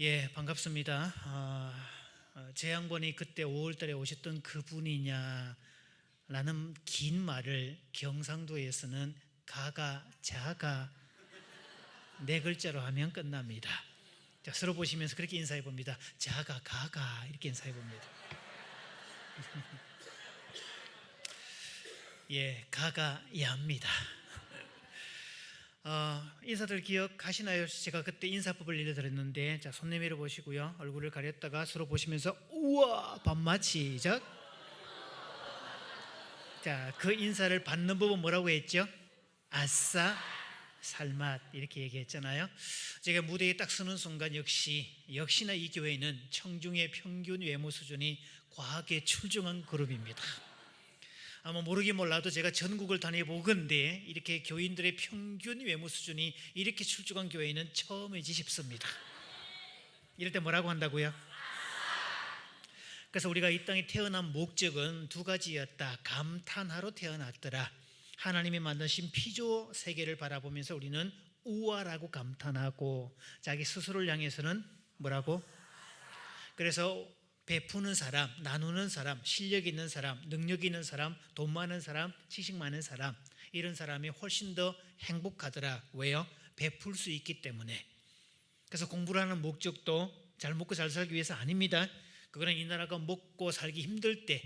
예, 반갑습니다. 제 양반이 그때 5월달에 오셨던 그분이냐 라는 긴 말을 경상도에서는 가가, 자가 네 글자로 하면 끝납니다. 자, 서로 보시면서 그렇게 인사해 봅니다. 자가, 가가 이렇게 인사해 봅니다. 예, 가가 야입니다. 인사들 기억하시나요? 제가 그때 인사법을 알려드렸는데, 자, 손 내밀어 보시고요. 얼굴을 가렸다가 서로 보시면서 우와 반맛 시작. 자, 그 인사를 받는 법은 뭐라고 했죠? 아싸 살맛 이렇게 얘기했잖아요. 제가 무대에 딱 서는 순간 역시나 이 교회는 청중의 평균 외모 수준이 과하게 출중한 그룹입니다. 아마 모르긴 몰라도 제가 전국을 다녀보건대 이렇게 교인들의 평균 외모 수준이 이렇게 출중한 교회는 처음이지 싶습니다. 이럴 때 뭐라고 한다고요? 그래서 우리가 이 땅에 태어난 목적은 두 가지였다. 감탄하러 태어났더라. 하나님이 만드신 피조 세계를 바라보면서 우리는 우아라고 감탄하고, 자기 스스로를 향해서는 뭐라고? 그래서 베푸는 사람, 나누는 사람, 실력 있는 사람, 능력 있는 사람, 돈 많은 사람, 지식 많은 사람, 이런 사람이 훨씬 더 행복하더라. 왜요? 베풀 수 있기 때문에. 그래서 공부를 하는 목적도 잘 먹고 잘 살기 위해서 아닙니다. 그거는 이 나라가 먹고 살기 힘들 때,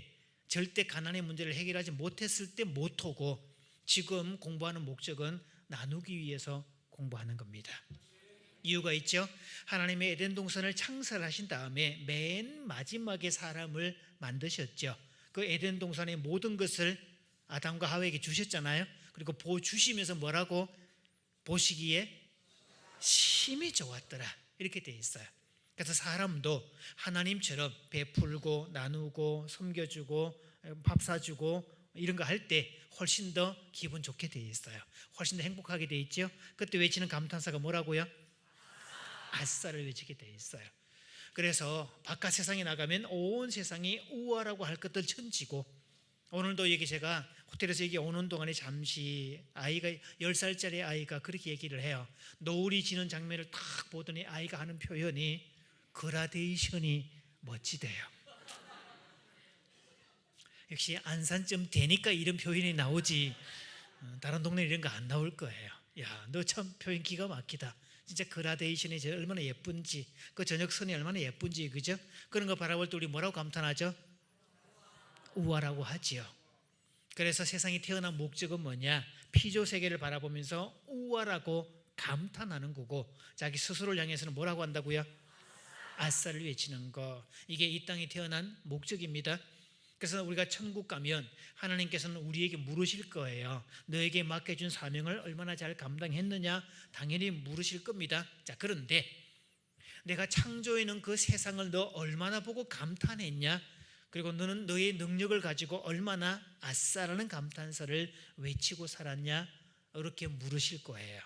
절대 가난의 문제를 해결하지 못했을 때 모토고, 지금 공부하는 목적은 나누기 위해서 공부하는 겁니다. 이유가 있죠. 하나님의 에덴 동산을 창설하신 다음에 맨 마지막에 사람을 만드셨죠. 그 에덴 동산의 모든 것을 아담과 하와에게 주셨잖아요. 그리고 주시면서 뭐라고? 보시기에 심히 좋았더라 이렇게 되어 있어요. 그래서 사람도 하나님처럼 베풀고 나누고 섬겨주고 밥 사주고 이런 거 할 때 훨씬 더 기분 좋게 되어 있어요. 훨씬 더 행복하게 되어 있죠. 그때 외치는 감탄사가 뭐라고요? 아싸를 외치게 되어 있어요. 그래서 바깥 세상에 나가면 온 세상이 우아라고 할 것들 천지고, 오늘도 여기 제가 호텔에서 여기 오는 동안에 잠시 아이가 10살짜리 아이가 그렇게 얘기를 해요. 노을이 지는 장면을 딱 보더니 아이가 하는 표현이 그라데이션이 멋지대요. 역시 안산쯤 되니까 이런 표현이 나오지, 다른 동네 이런 거 안 나올 거예요. 야, 너 참 표현 기가 막히다. 진짜 그라데이션이 얼마나 예쁜지, 그 저녁 선이 얼마나 예쁜지, 그죠? 그런 거 바라볼 때 우리 뭐라고 감탄하죠? 우아라고 하지요. 그래서 세상이 태어난 목적은 뭐냐? 피조 세계를 바라보면서 우아라고 감탄하는 거고, 자기 스스로를 향해서는 뭐라고 한다고요? 아싸를 외치는 거. 이게 이 땅에 태어난 목적입니다. 그래서 우리가 천국 가면 하나님께서는 우리에게 물으실 거예요. 너에게 맡겨준 사명을 얼마나 잘 감당했느냐? 당연히 물으실 겁니다. 자, 그런데 내가 창조해놓은 그 세상을 너 얼마나 보고 감탄했냐? 그리고 너는 너의 능력을 가지고 얼마나 아싸라는 감탄사를 외치고 살았냐? 이렇게 물으실 거예요.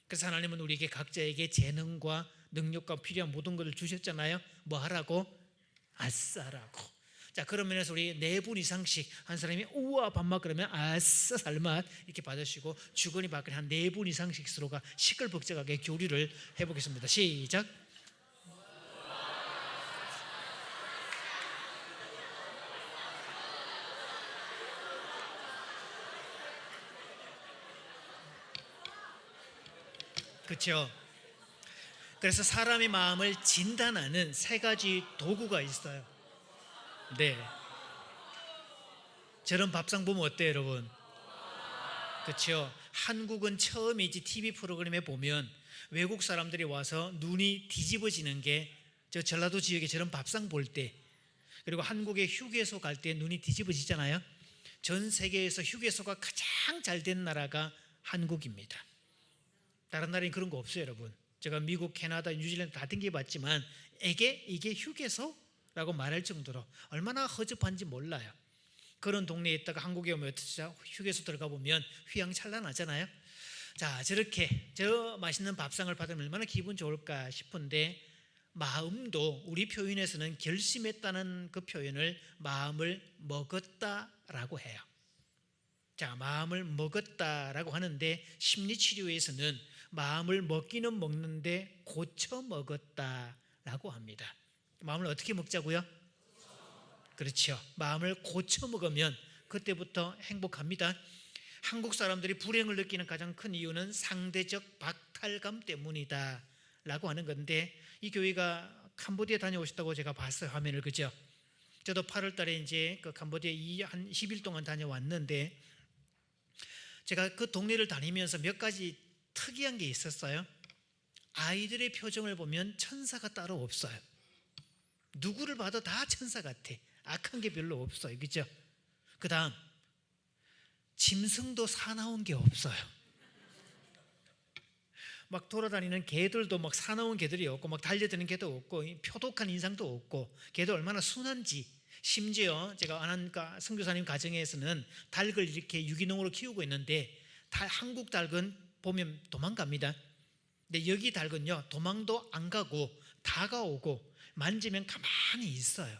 그래서 하나님은 우리에게 각자에게 재능과 능력과 필요한 모든 것을 주셨잖아요. 뭐 하라고? 아싸라고. 자, 그런 면에서 우리 4분 이상씩 한 사람이 우와 밥맛 그러면 아싸 살맛 이렇게 받으시고, 주거니 받거니 한 4분 이상씩 서로가 시끌벅적하게 교류를 해보겠습니다. 시작. 그렇죠. 그래서 사람의 마음을 진단하는 3가지 도구가 있어요. 네. 저런 밥상 보면 어때요, 여러분? 그렇죠. 한국은 처음이지 TV 프로그램에 보면 외국 사람들이 와서 눈이 뒤집어지는 게 저 전라도 지역에 저런 밥상 볼 때, 그리고 한국에 휴게소 갈 때 눈이 뒤집어지잖아요. 전 세계에서 휴게소가 가장 잘 된 나라가 한국입니다. 다른 나라엔 그런 거 없어요, 여러분. 제가 미국, 캐나다, 뉴질랜드 다 댕겨봤지만 이게 휴게소라고 말할 정도로 얼마나 허접한지 몰라요. 그런 동네에 있다가 한국에 오면 휴게소 들어가 보면 휘황찬란하잖아요. 자, 저렇게 저 맛있는 밥상을 받으면 얼마나 기분 좋을까 싶은데, 마음도 우리 표현에서는 결심했다는 그 표현을 마음을 먹었다라고 해요. 자, 마음을 먹었다라고 하는데 심리치료에서는 마음을 먹기는 먹는데 고쳐 먹었다 라고 합니다. 마음을 어떻게 먹자고요? 그렇죠. 마음을 고쳐 먹으면 그때부터 행복합니다. 한국 사람들이 불행을 느끼는 가장 큰 이유는 상대적 박탈감 때문이다 라고 하는 건데, 이 교회가 캄보디아 다녀오셨다고 제가 봤어요, 화면을. 그죠? 저도 8월 달에 이제 그 캄보디아 한 10일 동안 다녀왔는데, 제가 그 동네를 다니면서 몇 가지 특이한 게 있었어요. 아이들의 표정을 보면 천사가 따로 없어요. 누구를 봐도 다 천사 같아. 악한 게 별로 없어요. 그죠? 그 다음, 짐승도 사나운 게 없어요. 막 돌아다니는 개들도 막 사나운 개들이 없고, 막 달려드는 개도 없고, 표독한 인상도 없고, 개도 얼마나 순한지. 심지어 제가 아는 선교사님 가정에서는 닭을 이렇게 유기농으로 키우고 있는데, 한국 닭은 보면 도망갑니다. 근데 여기 닭은요, 도망도 안 가고 다가오고 만지면 가만히 있어요.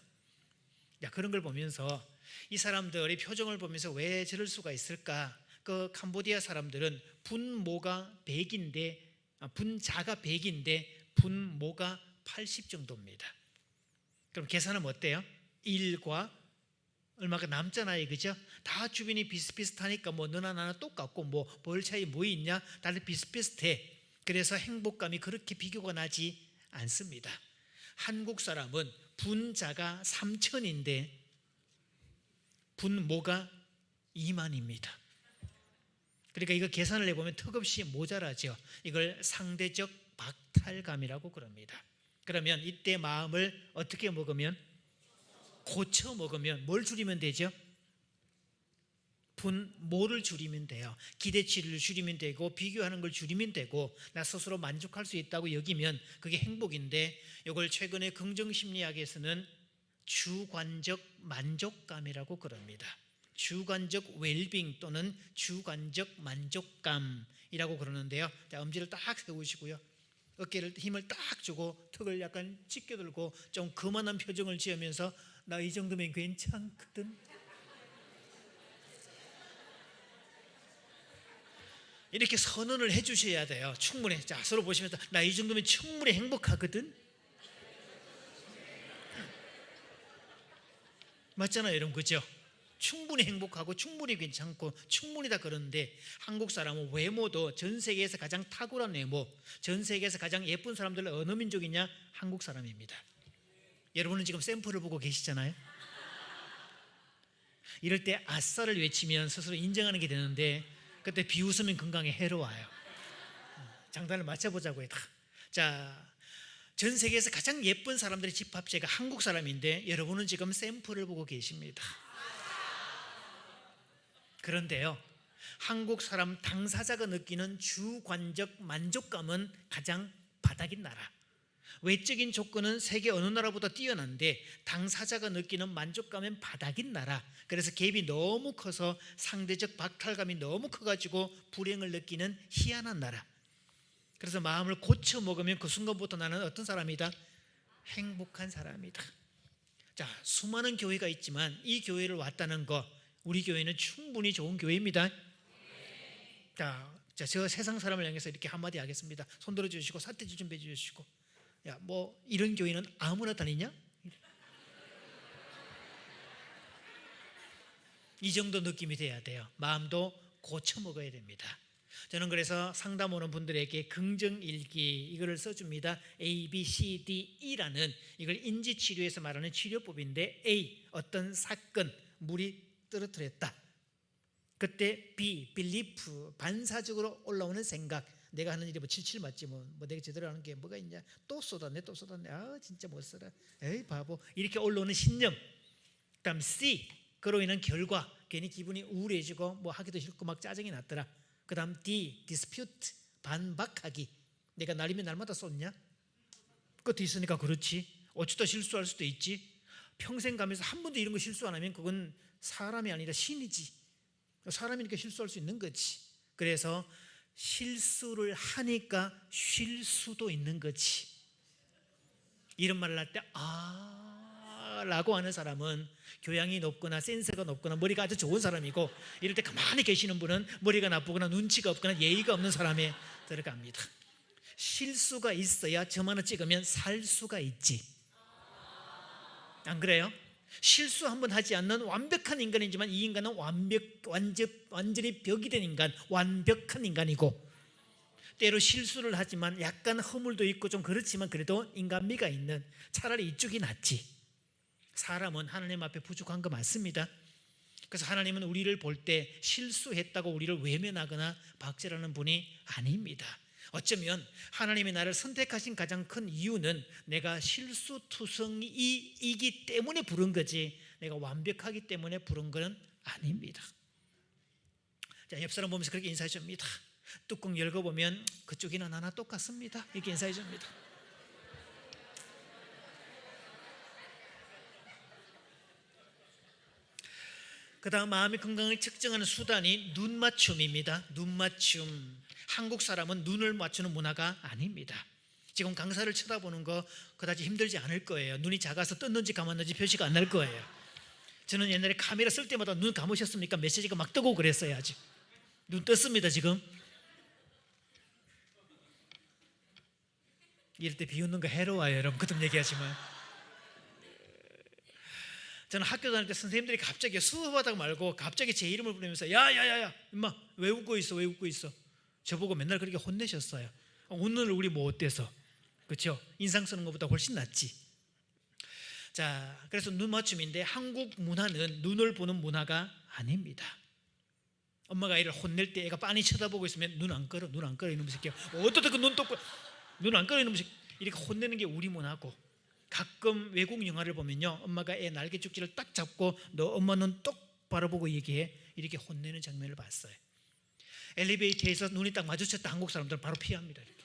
그런 걸 보면서 이 사람들의 표정을 보면서 왜 저럴 수가 있을까? 그 캄보디아 사람들은 분모가 100인데, 분자가 100인데 분모가 80 정도입니다. 그럼 계산은 어때요? 1과 얼마가 남잖아요. 그죠? 다 주변이 비슷비슷하니까 뭐 너나 나나 똑같고 뭐 별 차이 뭐 있냐? 다들 비슷비슷해. 그래서 행복감이 그렇게 비교가 나지 않습니다. 한국 사람은 분자가 3천인데 분모가 2만입니다. 그러니까 이거 계산을 해보면 턱없이 모자라죠. 이걸 상대적 박탈감이라고 그럽니다. 그러면 이때 마음을 어떻게 먹으면? 고쳐 먹으면 뭘 줄이면 되죠? 분모를 줄이면 돼요. 기대치를 줄이면 되고, 비교하는 걸 줄이면 되고, 나 스스로 만족할 수 있다고 여기면 그게 행복인데, 이걸 최근에 긍정심리학에서는 주관적 만족감이라고 그럽니다. 주관적 웰빙 또는 주관적 만족감이라고 그러는데요. 자, 엄지를 딱 세우시고요, 어깨를 힘을 딱 주고 턱을 약간 찢겨 들고 좀 거만한 표정을 지으면서 나 이 정도면 괜찮거든, 이렇게 선언을 해주셔야 돼요. 충분해. 자, 서로 보시면서 나 이 정도면 충분히 행복하거든. 맞잖아요, 여러분. 그죠? 충분히 행복하고 충분히 괜찮고 충분히 다 그러는데, 한국 사람은 외모도 전 세계에서 가장 탁월한 외모, 전 세계에서 가장 예쁜 사람들은 어느 민족이냐? 한국 사람입니다. 여러분은 지금 샘플을 보고 계시잖아요. 이럴 때 아싸를 외치면 스스로 인정하는 게 되는데, 그때 비웃으면 건강에 해로워요. 장단을 맞춰보자고요. 자, 전 세계에서 가장 예쁜 사람들의 집합체가 한국 사람인데, 여러분은 지금 샘플을 보고 계십니다. 그런데요, 한국 사람 당사자가 느끼는 주관적 만족감은 가장 바닥인 나라. 외적인 조건은 세계 어느 나라보다 뛰어난데 당사자가 느끼는 만족감은 바닥인 나라. 그래서 갭이 너무 커서 상대적 박탈감이 너무 커가지고 불행을 느끼는 희한한 나라. 그래서 마음을 고쳐 먹으면 그 순간부터 나는 어떤 사람이다? 행복한 사람이다. 자, 수많은 교회가 있지만 이 교회를 왔다는 거, 우리 교회는 충분히 좋은 교회입니다. 자, 저 세상 사람을 향해서 이렇게 한마디 하겠습니다. 손 들어주시고 사태지 준비해 주시고, 야, 뭐 이런 교회는 아무나 다니냐? 이 정도 느낌이 돼야 돼요. 마음도 고쳐 먹어야 됩니다. 저는 그래서 상담 오는 분들에게 긍정일기 이거를 써줍니다. A, B, C, D, E라는, 이걸 인지치료에서 말하는 치료법인데, A, 어떤 사건, 물이 떨어뜨렸다. 그때 B, belief, 반사적으로 올라오는 생각. 내가 하는 일이 뭐 칠칠 맞지, 뭐 내가 제대로 하는 게 뭐가 있냐, 또 쏟았네, 아 진짜 못 살아, 에이 바보, 이렇게 올라오는 신념. 그다음 C, 그로 인한 결과, 괜히 기분이 우울해지고 뭐 하기도 싫고 막 짜증이 났더라. 그다음 D, dispute, 반박하기. 내가 날이면 날마다 쏟냐? 끝이 있으니까 그렇지. 어쩌다 실수할 수도 있지. 평생 가면서 한 번도 이런 거 실수 안 하면 그건 사람이 아니라 신이지. 사람이니까 실수할 수 있는 거지. 그래서 실수를 하니까 쉴 수도 있는 거지. 이런 말을 할 때 라고 하는 사람은 교양이 높거나 센스가 높거나 머리가 아주 좋은 사람이고, 이럴 때 가만히 계시는 분은 머리가 나쁘거나 눈치가 없거나 예의가 없는 사람에 들어갑니다. 실수가 있어야 점 하나 찍으면 살 수가 있지. 안 그래요? 실수 한번 하지 않는 완벽한 인간이지만 이 인간은 완전히 벽이 된 인간, 완벽한 인간이고, 때로 실수를 하지만 약간 허물도 있고 좀 그렇지만 그래도 인간미가 있는, 차라리 이쪽이 낫지. 사람은 하나님 앞에 부족한 거 맞습니다. 그래서 하나님은 우리를 볼 때 실수했다고 우리를 외면하거나 박제하는 분이 아닙니다. 어쩌면 하나님이 나를 선택하신 가장 큰 이유는 내가 실수투성이이기 때문에 부른 거지, 내가 완벽하기 때문에 부른 건 아닙니다. 자, 옆 사람 보면서 그렇게 인사해 줍니다. 뚜껑 열어보면 그쪽이나 나나 똑같습니다. 이렇게 인사해 줍니다. 그 다음 마음의 건강을 측정하는 수단이 눈맞춤입니다. 눈맞춤. 한국 사람은 눈을 맞추는 문화가 아닙니다. 지금 강사를 쳐다보는 거 그다지 힘들지 않을 거예요. 눈이 작아서 떴는지 감았는지 표시가 안 날 거예요. 저는 옛날에 카메라 쓸 때마다 눈 감으셨습니까? 메시지가 막 뜨고 그랬어요. 아직 눈 떴습니다. 지금 이럴 때 비웃는 거 해로워요. 여러분 그좀 얘기하지만, 저는 학교 다닐 때 선생님들이 갑자기 수업하다가 말고 갑자기 제 이름을 부르면서 야야야야 임마 왜 웃고 있어, 왜 웃고 있어, 저보고 맨날 그렇게 혼내셨어요. 오늘 우리 뭐 어때서, 그렇죠? 인상 쓰는 것보다 훨씬 낫지. 자, 그래서 눈 맞춤인데 한국 문화는 눈을 보는 문화가 아닙니다. 엄마가 아이를 혼낼 때 애가 빤히 쳐다보고 있으면 눈 안 끌어, 눈 안 끌어 이놈의 새끼야, 어떻게 그 눈 똑바로, 눈 안 끌어 이놈의 새끼, 이렇게 혼내는 게 우리 문화고, 가끔 외국 영화를 보면요, 엄마가 애 날개 쪽지를 딱 잡고 너 엄마 눈 똑바로 보고 얘기해, 이렇게 혼내는 장면을 봤어요. 엘리베이터에서 눈이 딱 마주쳤다 한국 사람들은 바로 피합니다. 이렇게.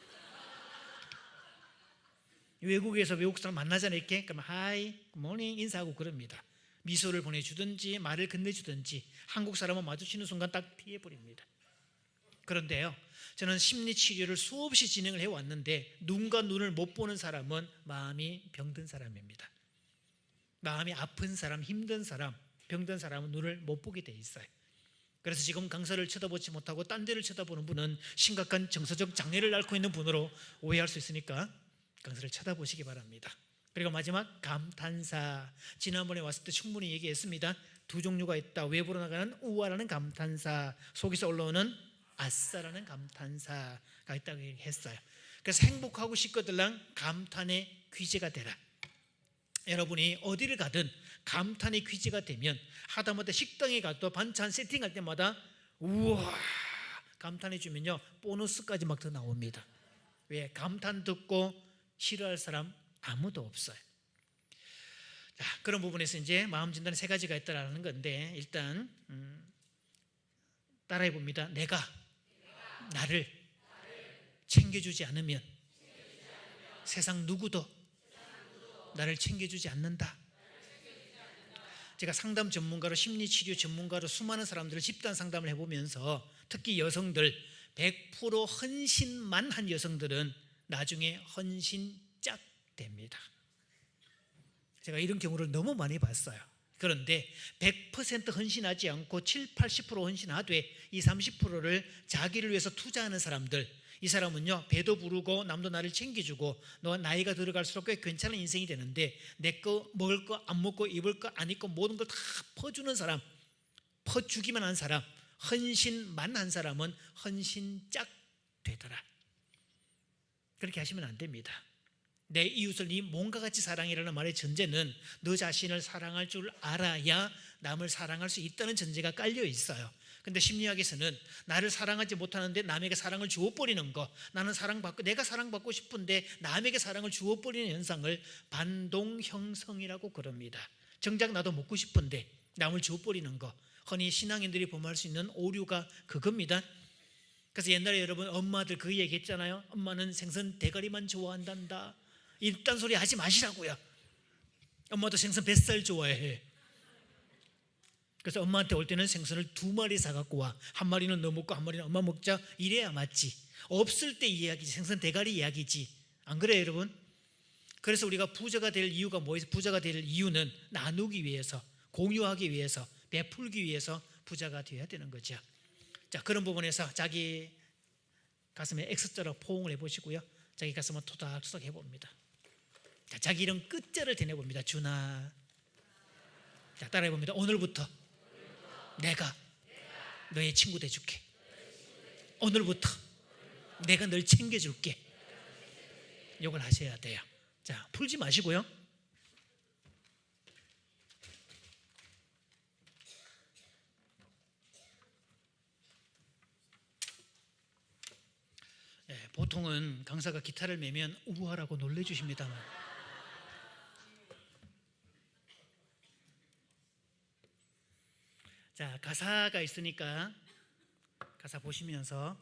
외국에서 외국 사람 만나잖아요. 이렇게 그러면 하이, 굿모닝 인사하고 그럽니다. 미소를 보내주든지 말을 건네주든지. 한국 사람은 마주치는 순간 딱 피해버립니다. 그런데요, 저는 심리치료를 수없이 진행을 해왔는데 눈과 눈을 못 보는 사람은 마음이 병든 사람입니다. 마음이 아픈 사람, 힘든 사람, 병든 사람은 눈을 못 보게 돼 있어요. 그래서 지금 강사를 쳐다보지 못하고 딴 데를 쳐다보는 분은 심각한 정서적 장애를 앓고 있는 분으로 오해할 수 있으니까 강사를 쳐다보시기 바랍니다. 그리고 마지막 감탄사, 지난번에 왔을 때 충분히 얘기했습니다. 두 종류가 있다. 외부로 나가는 우아라는 감탄사, 속에서 올라오는 아싸라는 감탄사가 있다고 얘기했어요. 그래서 행복하고 싶거들랑 감탄의 귀재가 되라. 여러분이 어디를 가든 감탄의 귀재가 되면 하다못해 식당에 가도 반찬 세팅할 때마다 우와 감탄해 주면요 보너스까지 막 더 나옵니다. 왜? 감탄 듣고 싫어할 사람 아무도 없어요. 자, 그런 부분에서 이제 마음 진단에 세 가지가 있다라는 건데, 일단 따라해 봅니다. 내가 나를 챙겨주지 않으면 세상 누구도 나를 챙겨주지 않는다. 제가 상담 전문가로, 심리치료 전문가로 수많은 사람들을 집단 상담을 해보면서 특히 여성들 100% 헌신만 한 여성들은 나중에 헌신짝 됩니다. 제가 이런 경우를 너무 많이 봤어요. 그런데 100% 헌신하지 않고 7, 80% 헌신하되 이 30%를 자기를 위해서 투자하는 사람들, 이 사람은요 배도 부르고 남도 나를 챙겨주고 너 나이가 들어갈수록 꽤 괜찮은 인생이 되는데 내 거 먹을 거 안 먹고 입을 거 안 입고 모든 걸 다 퍼주는 사람, 퍼주기만 한 사람, 헌신만 한 사람은 헌신짝 되더라. 그렇게 하시면 안 됩니다. 내 이웃을 네 몸과 같이 사랑이라는 말의 전제는 너 자신을 사랑할 줄 알아야 남을 사랑할 수 있다는 전제가 깔려 있어요. 근데 심리학에서는 나를 사랑하지 못하는데 남에게 사랑을 주어버리는 거, 나는 사랑받고 내가 사랑받고 싶은데 남에게 사랑을 주어버리는 현상을 반동형성이라고 그럽니다. 정작 나도 먹고 싶은데 남을 주어버리는 거, 흔히 신앙인들이 범할 수 있는 오류가 그겁니다. 그래서 옛날에 여러분 엄마들 그 얘기했잖아요. 엄마는 생선 대가리만 좋아한단다. 이딴 소리 하지 마시라고요. 엄마도 생선 뱃살 좋아해. 그래서 엄마한테 올 때는 생선을 2마리 사갖고 와. 한 마리는 너 먹고 한 마리는 엄마 먹자. 이래야 맞지. 없을 때 이야기지. 생선 대가리 이야기지. 안 그래요 여러분? 그래서 우리가 부자가 될 이유가 뭐예요? 부자가 될 이유는 나누기 위해서, 공유하기 위해서, 베풀기 위해서 부자가 되어야 되는 거죠. 자, 그런 부분에서 자기 가슴에 X자로 포옹을 해보시고요. 자기 가슴을 토닥토닥 해봅니다. 자, 자기 이름 끝자를 대내봅니다. 준아. 자, 따라해봅니다. 오늘부터 내가 너의 친구 돼줄게. 오늘부터 내가 널 챙겨줄게. 이걸 하셔야 돼요. 자, 풀지 마시고요. 보통은 강사가 기타를 매면 우와라고 놀래주십니다만, 자, 가사가 있으니까 가사 보시면서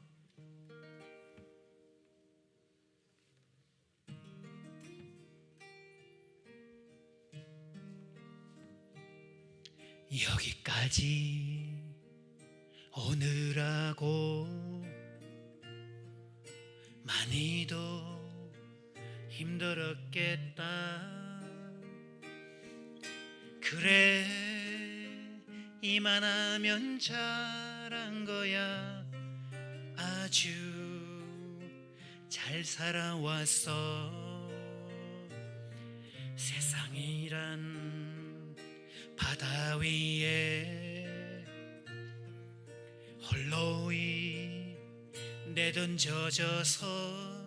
여기까지 오느라고 많이도 힘들었겠다. 그래 이만하면 잘한 거야. 아주 잘 살아왔어. 세상이란 바다 위에 홀로이 내던져져서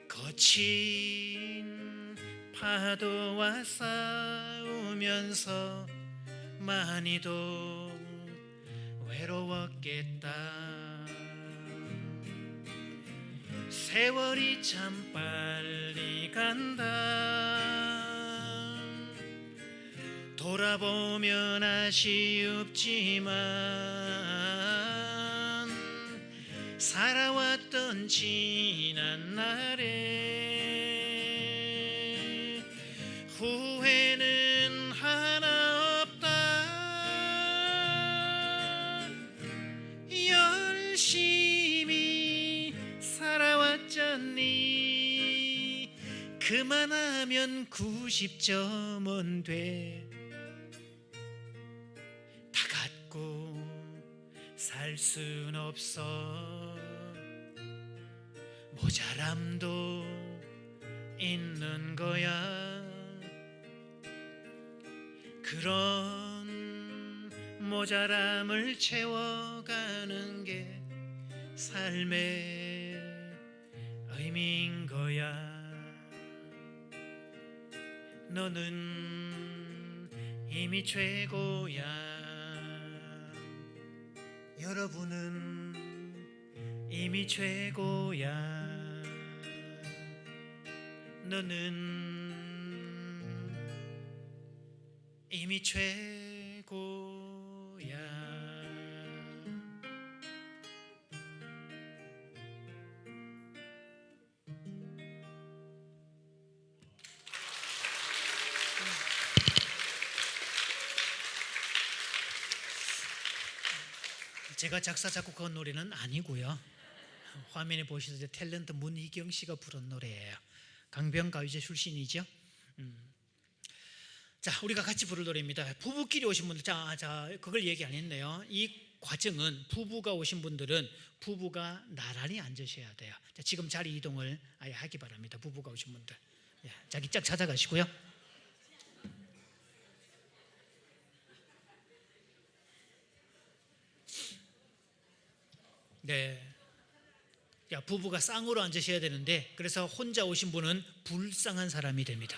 거친 파도와 싸우면서 많이도 외로웠겠다. 세월이 참 빨리 간다. 돌아보면 아쉽지만 살아왔던 지난 날에 후회는 하나 없다. 열심히 살아왔잖니. 그만하면 90점은 돼. 다 갖고 살 순 없어. 모자람도 있는 거야. 그런 모자람을 채워가는 게 삶의 의미인 거야. 너는 이미 최고야. 여러분은 이미 최고야. 너는 이미 최고야. 제가 작사 작곡한 노래는 아니고요. 화면에 보시듯이 탤런트 문희경 씨가 부른 노래예요. 강변가요제 출신이죠. 자, 우리가 같이 부를 노래입니다. 부부끼리 오신 분들, 자, 그걸 얘기 안 했네요. 이 과정은 부부가 오신 분들은 부부가 나란히 앉으셔야 돼요. 자, 지금 자리 이동을 아예 하기 바랍니다. 부부가 오신 분들, 자기 짝 찾아가시고요. 네. 야, 부부가 쌍으로 앉으셔야 되는데, 그래서 혼자 오신 분은 불쌍한 사람이 됩니다.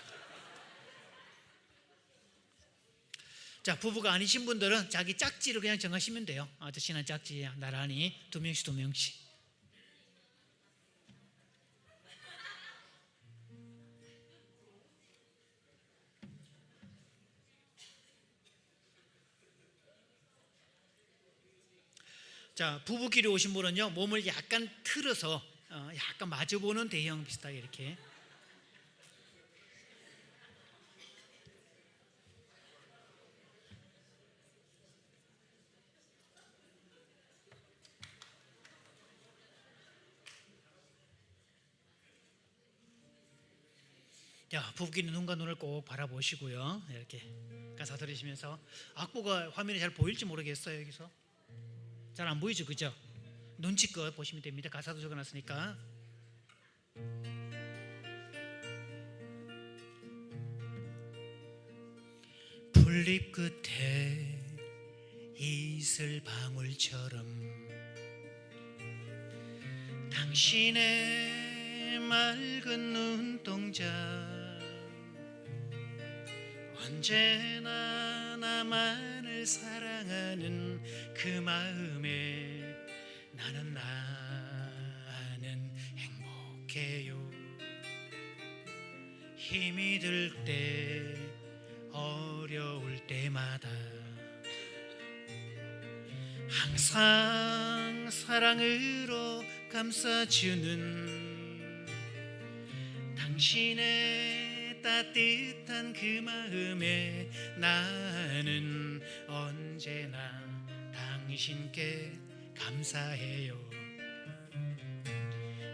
자, 부부가 아니신 분들은 자기 짝지를 그냥 정하시면 돼요. 아저씨는 짝지 나란히 두 명씩. 자, 부부끼리 오신 분은요, 몸을 약간 틀어서 약간 마주보는 대형 비슷하게 이렇게. 자, 부부끼리 눈과 눈을 꼭 바라보시고요. 이렇게 가사 들으시면서, 악보가 화면에 잘 보일지 모르겠어요. 여기서 잘 안 보이죠, 그죠? 눈치껏 보시면 됩니다. 가사도 적어놨으니까. 풀잎 끝에 이슬 방울처럼 당신의 맑은 눈동자 언제나 나만을 사랑하는 그 마음에 나는 행복해요. 힘이 들 때 어려울 때마다 항상 사랑으로 감싸주는 당신의 따뜻한 그 마음에 나는 언제나 당신께 감사해요.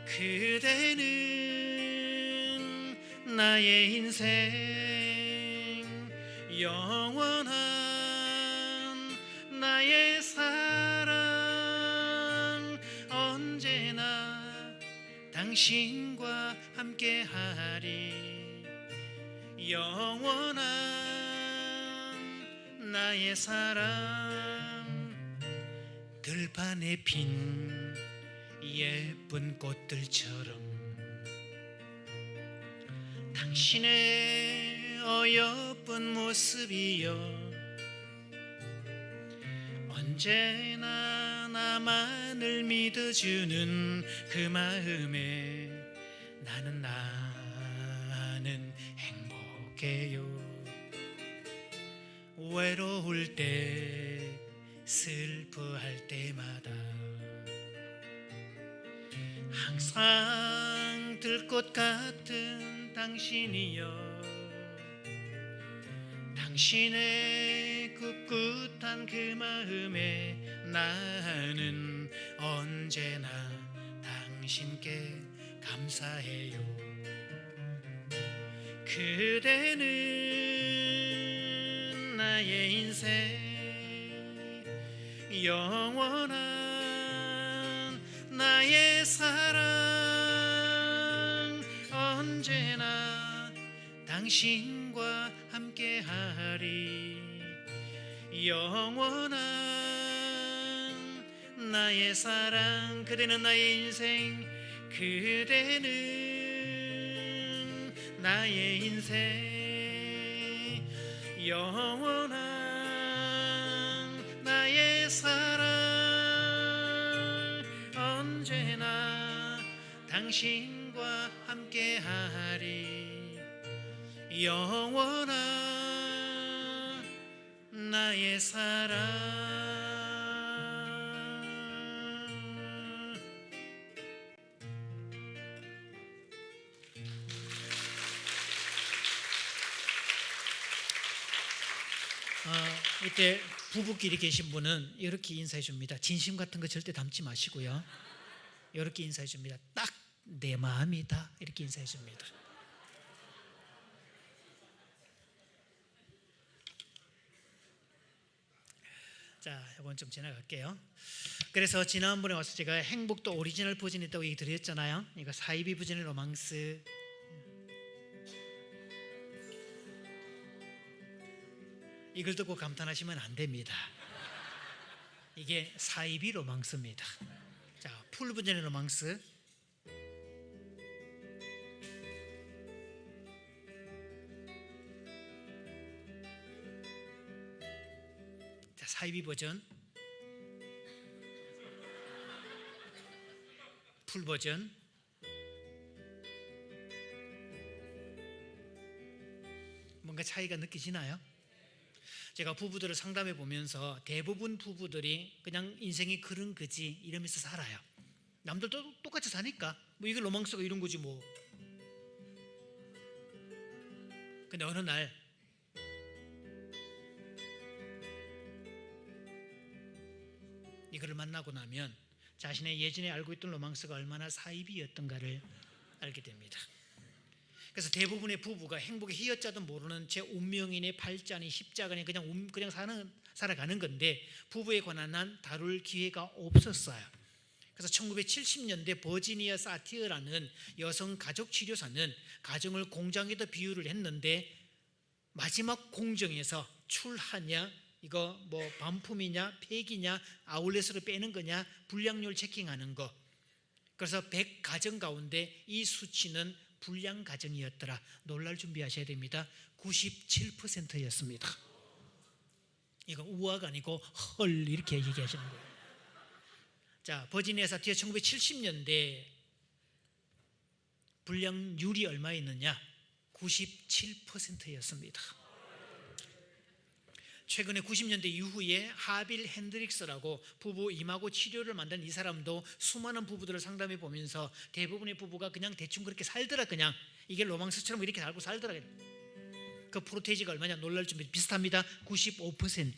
그대는 나의 인생 영원한 나의 사랑 언제나 당신과 함께하리. 영원한 나의 사랑 들판에 핀 예쁜 꽃들처럼 당신의 어여쁜 모습이여 언제나 나만을 믿어주는 그 마음에 나는 행복해요. 외로울 때 슬퍼할 때마다 항상 들꽃 같은 당신이여 당신의 꿋꿋한 그 마음에 나는 언제나 당신께 감사해요. 그대는 나의 인생 영원한 나의 사랑 언제나 당신과 함께하리. 영원한 나의 사랑 그대는 나의 인생 그대는 나의 인생 영원한 나의 사랑 언제나 당신과 함께하리. 영원한 나의 사랑 이때 부부끼리 계신 분은 이렇게 인사해 줍니다. 진심 같은 거 절대 담지 마시고요. 이렇게 인사해 줍니다. 딱 내 마음이다 이렇게 인사해 줍니다. 자, 이번 좀 지나갈게요. 그래서 지난번에 와서 제가 행복도 오리지널 버전이 있다고 얘기 드렸잖아요. 이거 사이비 버전의 로망스. 이걸 듣고 감탄하시면 안 됩니다. 이게 사이비 로망스입니다. 자, 풀 버전의 로망스. 자, 사이비 버전. 풀 버전. 뭔가 차이가 느껴지나요? 제가 부부들을 상담해 보면서 대부분 부부들이 그냥 인생이 그런 거지 이러면서 살아요. 남들도 똑같이 사니까 뭐 이게 로망스가 이런 거지 뭐. 근데 어느 날 이거를 만나고 나면 자신의 예전에 알고 있던 로망스가 얼마나 사이비였던가를 알게 됩니다. 그래서 대부분의 부부가 행복의 희어자도 모르는 제 운명이니 팔자니 십자가니 그냥 살아가는 건데 부부에 관한 한 다룰 기회가 없었어요. 그래서 1970년대 버지니아 사티어라는 여성 가족 치료사는 가정을 공장에다 비유를 했는데 마지막 공정에서 출하냐, 이거 뭐 반품이냐, 폐기냐, 아울렛으로 빼는 거냐, 불량률 체킹하는 거. 그래서 100가정 가운데 이 수치는 불량 가정이었더라. 놀랄 준비하셔야 됩니다. 97%였습니다. 이거 우화가 아니고 헐 이렇게 얘기하시는 거예요. 자, 버지니아 사티어 1970년대 불량률이 얼마였느냐? 97%였습니다. 최근에 90년대 이후에 하빌 핸드릭스라고 부부 이마고 치료를 만든 이 사람도 수많은 부부들을 상담해 보면서 대부분의 부부가 그냥 대충 그렇게 살더라. 그냥 이게 로망스처럼 이렇게 살고 살더라. 그 프로테이지가 얼마냐? 놀랄 준비 비슷합니다. 95%.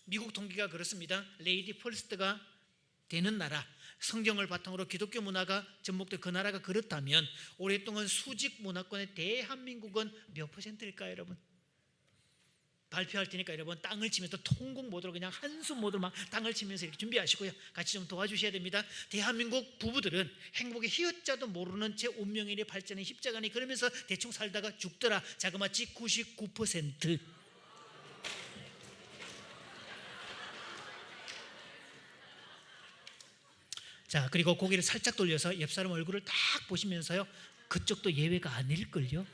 미국 통계가 그렇습니다. 레이디 퍼스트가 되는 나라, 성경을 바탕으로 기독교 문화가 접목된 그 나라가 그렇다면 오랫동안 수직 문화권의 대한민국은 몇 %일까요, 여러분? 발표할 테니까 여러분 땅을 치면서 통곡 모드로 그냥 한숨 모드로 막 땅을 치면서 이렇게 준비하시고요. 같이 좀 도와주셔야 됩니다. 대한민국 부부들은 행복의 희어자도 모르는 제 운명의 일에 발전의 십자가니 그러면서 대충 살다가 죽더라. 자그마치 99%. 자, 그리고 고개를 살짝 돌려서 옆 사람 얼굴을 딱 보시면서요. 그쪽도 예외가 아닐걸요.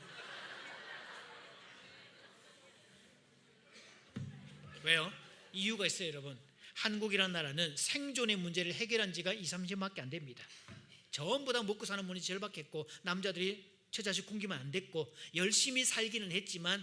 왜요? 이유가 있어요, 여러분. 한국이라는 나라는 생존의 문제를 해결한 지가 20, 30년밖에 안 됩니다. 전부 다 먹고 사는 문제 절박했고 남자들이 처자식 굶기면 안 됐고 열심히 살기는 했지만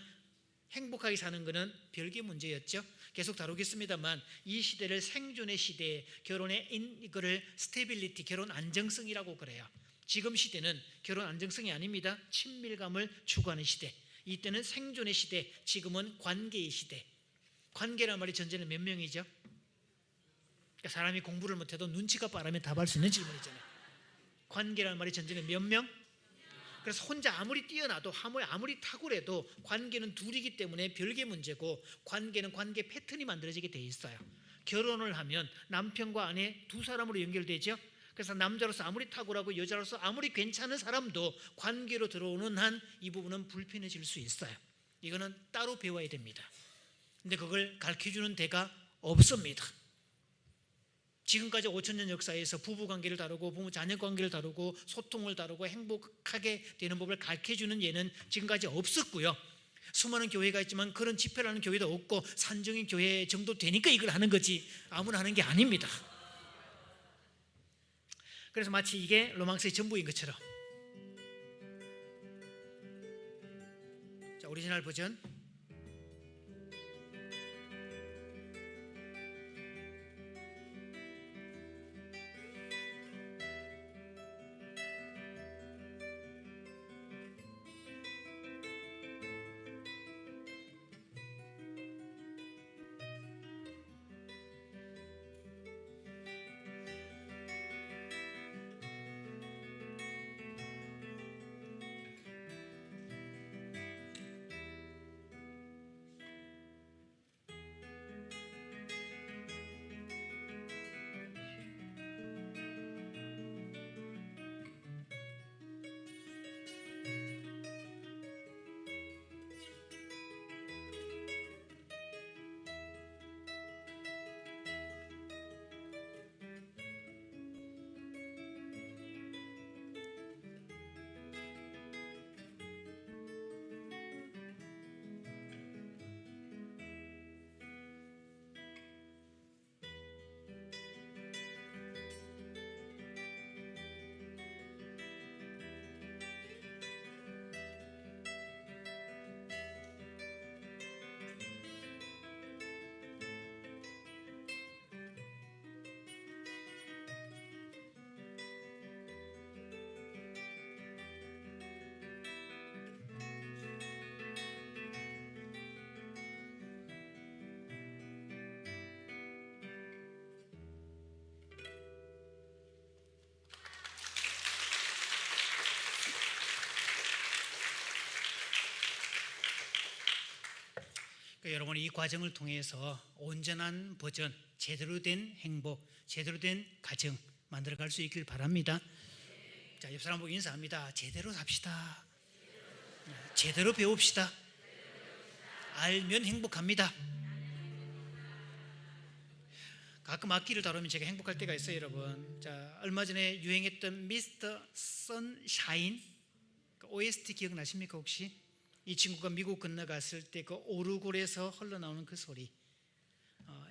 행복하게 사는 것은 별개 문제였죠. 계속 다루겠습니다만 이 시대를 생존의 시대, 결혼의 이거를 스테빌리티, 결혼 안정성이라고 그래요. 지금 시대는 결혼 안정성이 아닙니다. 친밀감을 추구하는 시대. 이때는 생존의 시대, 지금은 관계의 시대. 관계란 말이 전제는 몇 명이죠? 그러니까 사람이 공부를 못해도 눈치가 빠르면 답할 수 있는 질문이잖아요. 관계란 말이 전제는 몇 명? 그래서 혼자 아무리 뛰어나도 아무리 탁월해도 관계는 둘이기 때문에 별개 문제고 관계는 관계 패턴이 만들어지게 돼 있어요. 결혼을 하면 남편과 아내 두 사람으로 연결되죠. 그래서 남자로서 아무리 탁월하고 여자로서 아무리 괜찮은 사람도 관계로 들어오는 한 이 부분은 불편해질 수 있어요. 이거는 따로 배워야 됩니다. 근데 그걸 가르쳐주는 데가 없습니다. 지금까지 5,000년 역사에서 부부관계를 다루고 부모 자녀관계를 다루고 소통을 다루고 행복하게 되는 법을 가르쳐주는 예는 지금까지 없었고요. 수많은 교회가 있지만 그런 집회를 하는 교회도 없고 산정인 교회 정도 되니까 이걸 하는 거지 아무나 하는 게 아닙니다. 그래서 마치 이게 로망스의 전부인 것처럼. 자, 오리지널 버전. 여러분 이 과정을 통해서 온전한 버전, 제대로 된 행복, 제대로 된 가정 만들어갈 수 있길 바랍니다. 자, 옆 사람 보고 인사합니다. 제대로 삽시다. 제대로 배웁시다. 알면 행복합니다. 가끔 악기를 다루면 제가 행복할 때가 있어요, 여러분. 자, 얼마 전에 유행했던 미스터 선샤인 OST 기억나십니까 혹시? 이 친구가 미국 건너갔을 때 그 오르골에서 흘러나오는 그 소리,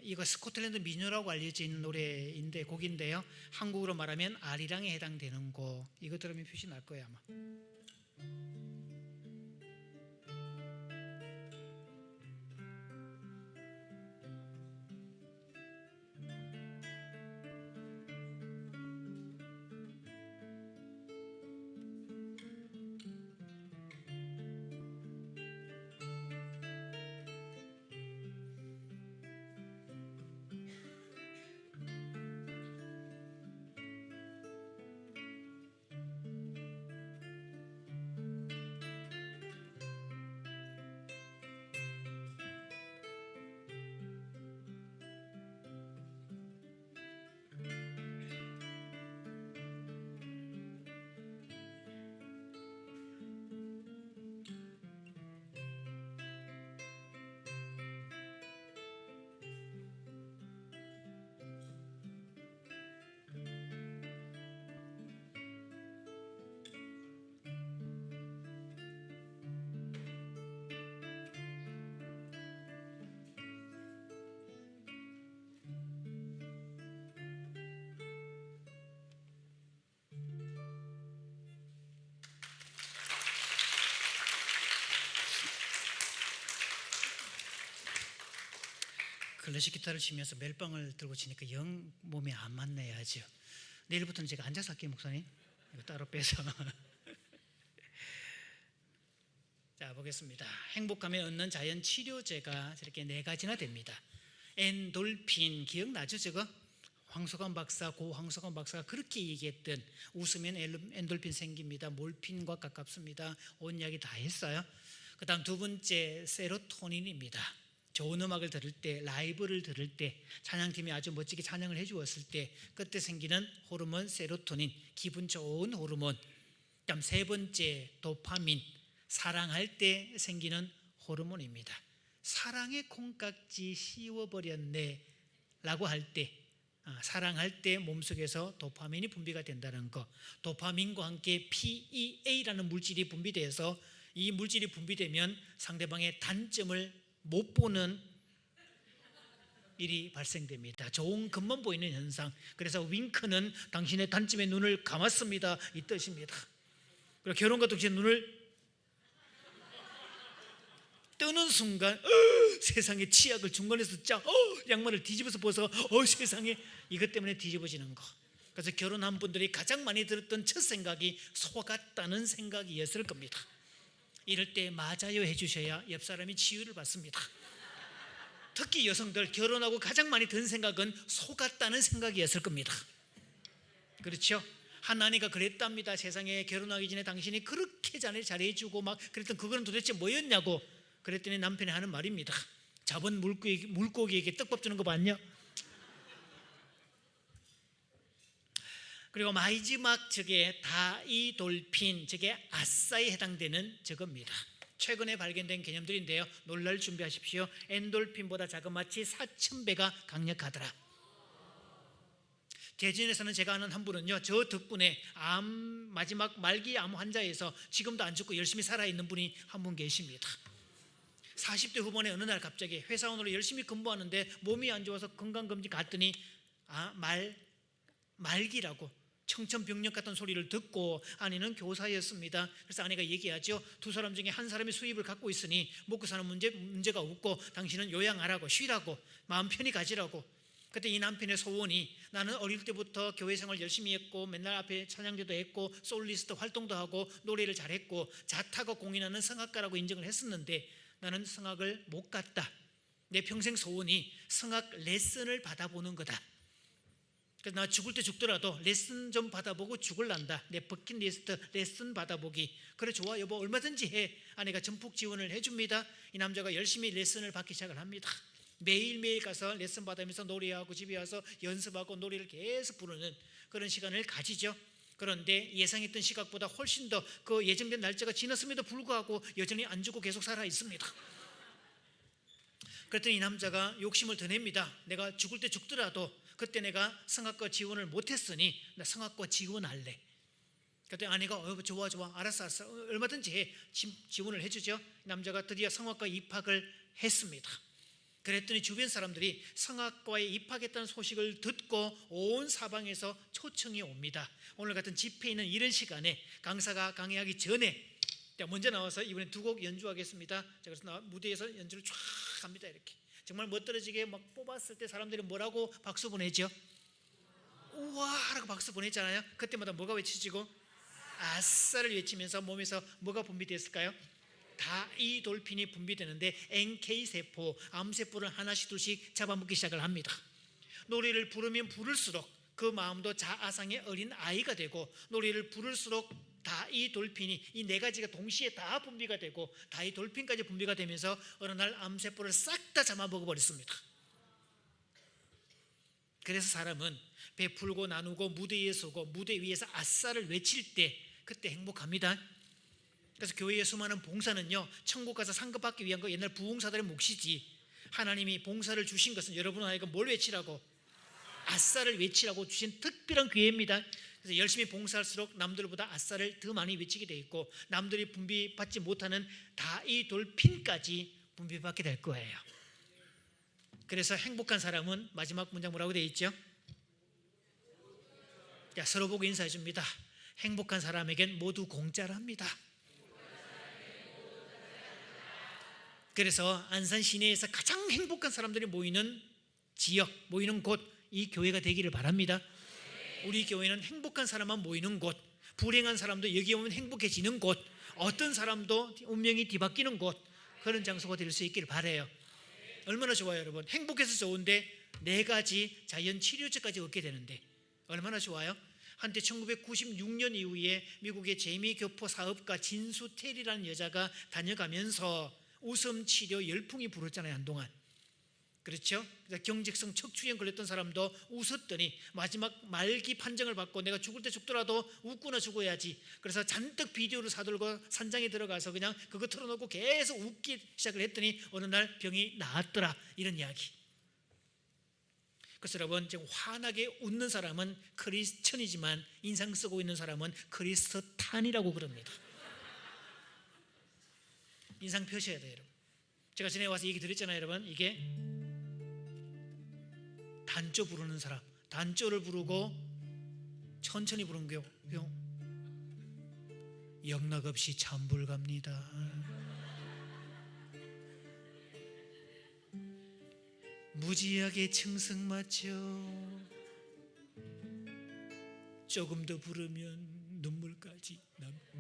이거 스코틀랜드 민요라고 알려져 있는 노래인데 곡인데요, 한국어로 말하면 아리랑에 해당되는 곡. 이거 들으면 표시 날 거예요 아마. 클래식 기타를 치면서 멜빵을 들고 치니까 영 몸에 안 맞네요 아주. 내일부터는 제가 앉아서 할게요 목사님. 이거 따로 빼서. 자, 보겠습니다. 행복감에 얻는 자연 치료제가 저렇게 4가지나 됩니다. 엔돌핀 기억나죠 저거? 황석환 박사, 고 황석환 박사가 그렇게 얘기했던, 웃으면 엔돌핀 생깁니다, 몰핀과 가깝습니다, 온 이야기 다 했어요. 그 다음 2번째 세로토닌입니다. 좋은 음악을 들을 때, 라이브를 들을 때, 찬양팀이 아주 멋지게 찬양을 해주었을 때 그때 생기는 호르몬 세로토닌, 기분 좋은 호르몬. 그다음 3번째 도파민, 사랑할 때 생기는 호르몬입니다. 사랑의 콩깍지 씌워버렸네 라고 할 때, 사랑할 때 몸속에서 도파민이 분비가 된다는 거. 도파민과 함께 PEA라는 물질이 분비돼서 이 물질이 분비되면 상대방의 단점을 못 보는 일이 발생됩니다. 좋은 것만 보이는 현상. 그래서 윙크는 당신의 단점에 눈을 감았습니다 이 뜻입니다. 그리고 결혼과 동시에 눈을 뜨는 순간 세상에 치약을 중간에서 쫙 양말을 뒤집어서 벗어 세상에 이것 때문에 뒤집어지는 거. 그래서 결혼한 분들이 가장 많이 들었던 첫 생각이 속았다는 생각이었을 겁니다. 이럴 때 맞아요 해주셔야 옆 사람이 치유를 받습니다. 특히 여성들 결혼하고 가장 많이 든 생각은 속았다는 생각이었을 겁니다. 그렇죠? 하나니가 그랬답니다. 세상에 결혼하기 전에 당신이 그렇게 잘해주고 막 그랬던 그거는 도대체 뭐였냐고. 그랬더니 남편이 하는 말입니다. 잡은 물고기에게 떡밥 주는 거 봤냐? 그리고 마지막 저게 다이돌핀, 저게 아싸에 해당되는 저겁니다. 최근에 발견된 개념들인데요, 놀랄 준비하십시오. 엔돌핀보다 자그마치 4000배가 강력하더라. 대전에서는 제가 아는 한 분은요, 저 덕분에 마지막 말기 암 환자에서 지금도 안 죽고 열심히 살아있는 분이 한 분 계십니다. 40대 후반에 어느 날 갑자기 회사원으로 열심히 근무하는데 몸이 안 좋아서 건강검진 갔더니 말기라고 청천벽력 같은 소리를 듣고, 아내는 교사였습니다. 그래서 아내가 얘기하죠. 2사람 중에 한 사람이 수입을 갖고 있으니 먹고 사는 문제가 없고 당신은 요양하라고, 쉬라고, 마음 편히 가지라고. 그때 이 남편의 소원이, 나는 어릴 때부터 교회 생활 열심히 했고 맨날 앞에 찬양제도 했고 솔리스트 활동도 하고 노래를 잘했고 자타가 공인하는 성악가라고 인정을 했었는데 나는 성악을 못 갔다. 내 평생 소원이 성악 레슨을 받아보는 거다. 그래서 나 죽을 때 죽더라도 레슨 좀 받아보고 죽을란다. 내 버킷리스트 레슨 받아보기. 그래 좋아 여보 얼마든지 해. 아내가 전폭 지원을 해줍니다. 이 남자가 열심히 레슨을 받기 시작을 합니다. 매일매일 가서 레슨 받으면서 노래하고 집에 와서 연습하고 노래를 계속 부르는 그런 시간을 가지죠. 그런데 예상했던 시각보다 훨씬 더 그 예정된 날짜가 지났음에도 불구하고 여전히 안 죽고 계속 살아 있습니다. 그랬더니 이 남자가 욕심을 더 냅니다. 내가 죽을 때 죽더라도 그때 내가 성악과 지원을 못했으니 나 성악과 지원할래. 그때 아내가 좋아 알았어 얼마든지 해. 지원을 해주죠. 남자가 드디어 성악과 입학을 했습니다. 그랬더니 주변 사람들이 성악과에 입학했다는 소식을 듣고 온 사방에서 초청이 옵니다. 오늘 같은 집회에 있는 이런 시간에 강사가 강의하기 전에 먼저 나와서 이번에 두 곡 연주하겠습니다. 그래서 무대에서 연주를 쫙 합니다. 이렇게 정말 멋들어지게 막 뽑았을 때 사람들이 뭐라고 박수 보내죠? 우와 하라고 박수 보냈잖아요. 그때마다 뭐가 외쳐지고? 아싸를 외치면서 몸에서 뭐가 분비됐을까요? 다이돌핀이 분비되는데 NK세포, 암세포를 하나씩 둘씩 잡아먹기 시작을 합니다. 노래를 부르면 부를수록 그 마음도 자아상의 어린 아이가 되고, 노래를 부를수록 다이돌핀이 이 네 가지가 동시에 다 분비가 되고 다이돌핀까지 분비가 되면서 어느 날 암세포를 싹 다 잡아먹어 버렸습니다. 그래서 사람은 베풀고 나누고 무대에 서고 무대 위에서 아싸를 외칠 때 그때 행복합니다. 그래서 교회의 수많은 봉사는요, 천국 가서 상급 받기 위한 거 옛날 부흥사들의 몫이지, 하나님이 봉사를 주신 것은 여러분 하여금 뭘 외치라고? 아싸를 외치라고 주신 특별한 기회입니다. 그래서 열심히 봉사할수록 남들보다 아싸를 더 많이 외치게 돼 있고, 남들이 분비받지 못하는 다이돌핀까지 분비받게 될 거예요. 그래서 행복한 사람은 마지막 문장 뭐라고 되어 있죠? 자, 서로 보고 인사해 줍니다. 행복한 사람에겐 모두 공짜랍니다. 그래서 안산 시내에서 가장 행복한 사람들이 모이는 지역, 모이는 곳, 이 교회가 되기를 바랍니다. 우리 교회는 행복한 사람만 모이는 곳, 불행한 사람도 여기 오면 행복해지는 곳, 어떤 사람도 운명이 뒤바뀌는 곳, 그런 장소가 될 수 있기를 바라요. 얼마나 좋아요 여러분. 행복해서 좋은데 네 가지 자연 치료제까지 얻게 되는데 얼마나 좋아요. 한때 1996년 이후에 미국의 재미 교포 사업가 진수 테리라는 여자가 다녀가면서 웃음 치료 열풍이 불었잖아요 한동안. 그렇죠? 경직성 척추염 걸렸던 사람도 웃었더니 마지막 말기 판정을 받고 내가 죽을 때 죽더라도 웃고나 죽어야지. 그래서 잔뜩 비디오를 사들고 산장에 들어가서 그냥 그거 틀어놓고 계속 웃기 시작을 했더니 어느 날 병이 나았더라. 이런 이야기. 그래서 여러분, 지금 환하게 웃는 사람은 크리스천이지만 인상 쓰고 있는 사람은 크리스탄이라고 그럽니다. 인상 펴셔야 돼요 여러분. 제가 전에 와서 얘기 드렸잖아요 여러분. 이게 단조 부르는 사람, 단조를 부르고 천천히 부르는 게 영락 없이 찬불 갑니다. 무지하게 청승 맞춰 조금 더 부르면 눈물까지 납니다.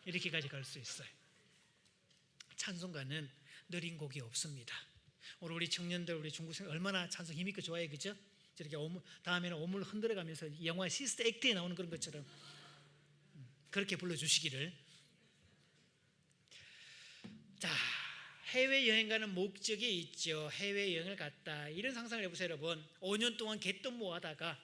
이렇게까지 갈 수 있어요. 찬송가는 느린 곡이 없습니다. 오늘 우리 청년들, 우리 중고생 얼마나 찬송 힘있고 좋아해, 그죠? 저렇게 다음에는 오물 흔들어가면서 영화 시스터 액트에 나오는 그런 것처럼 그렇게 불러주시기를. 자, 해외여행 가는 목적이 있죠. 해외여행을 갔다. 이런 상상을 해보세요 여러분. 5년 동안 갯돈 모아다가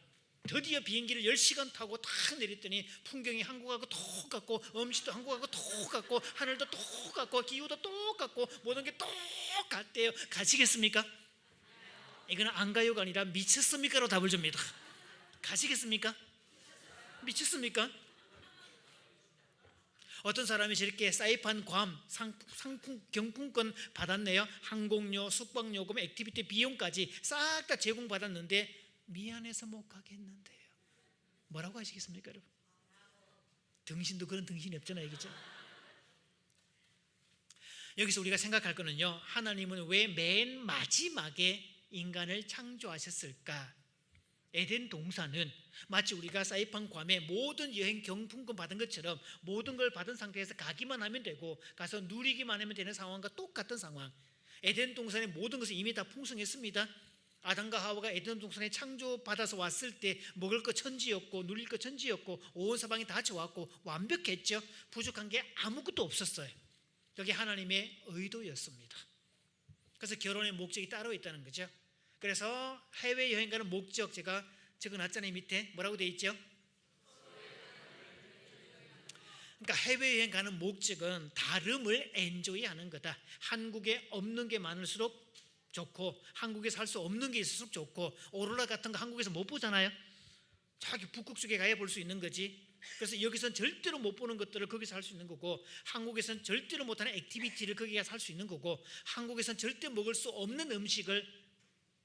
드디어 비행기를 10시간 타고 탁 내렸더니 풍경이 한국하고 똑같고 음식도 한국하고 똑같고 하늘도 똑같고 기후도 똑같고 모든 게 똑같대요. 가시겠습니까? 이거는 안 가요가 아니라 미쳤습니까로 답을 줍니다. 가시겠습니까? 미쳤습니까? 어떤 사람이 저렇게 사이판 괌 상품 경품권 받았네요. 항공료, 숙박요금, 액티비티 비용까지 싹 다 제공받았는데 미안해서 못 가겠는데요. 뭐라고 하시겠습니까 여러분? 등신도 그런 등신이 없잖아요, 그렇죠? 여기서 우리가 생각할 거는요, 하나님은 왜 맨 마지막에 인간을 창조하셨을까? 에덴 동산은 마치 우리가 사이판 괌에 모든 여행 경품권 받은 것처럼 모든 걸 받은 상태에서 가기만 하면 되고 가서 누리기만 하면 되는 상황과 똑같은 상황. 에덴 동산의 모든 것은 이미 다 풍성했습니다. 아담과 하와가 에덴 동산에 창조받아서 왔을 때 먹을 것 천지였고 누릴 것 천지였고 온 사방이 다 좋았고 완벽했죠. 부족한 게 아무것도 없었어요. 여기 하나님의 의도였습니다. 그래서 결혼의 목적이 따로 있다는 거죠. 그래서 해외여행 가는 목적 제가 적어놨잖아요. 밑에 뭐라고 되어 있죠? 그러니까 해외여행 가는 목적은 다름을 엔조이하는 거다. 한국에 없는 게 많을수록 좋고 한국에 살 수 없는 게 있을수록 좋고 오로라 같은 거 한국에서 못 보잖아요. 저기 북극 쪽에 가야 볼 수 있는 거지. 그래서 여기서는 절대로 못 보는 것들을 거기서 할 수 있는 거고 한국에서는 절대로 못하는 액티비티를 거기 가서 할 수 있는 거고 한국에서는 절대 먹을 수 없는 음식을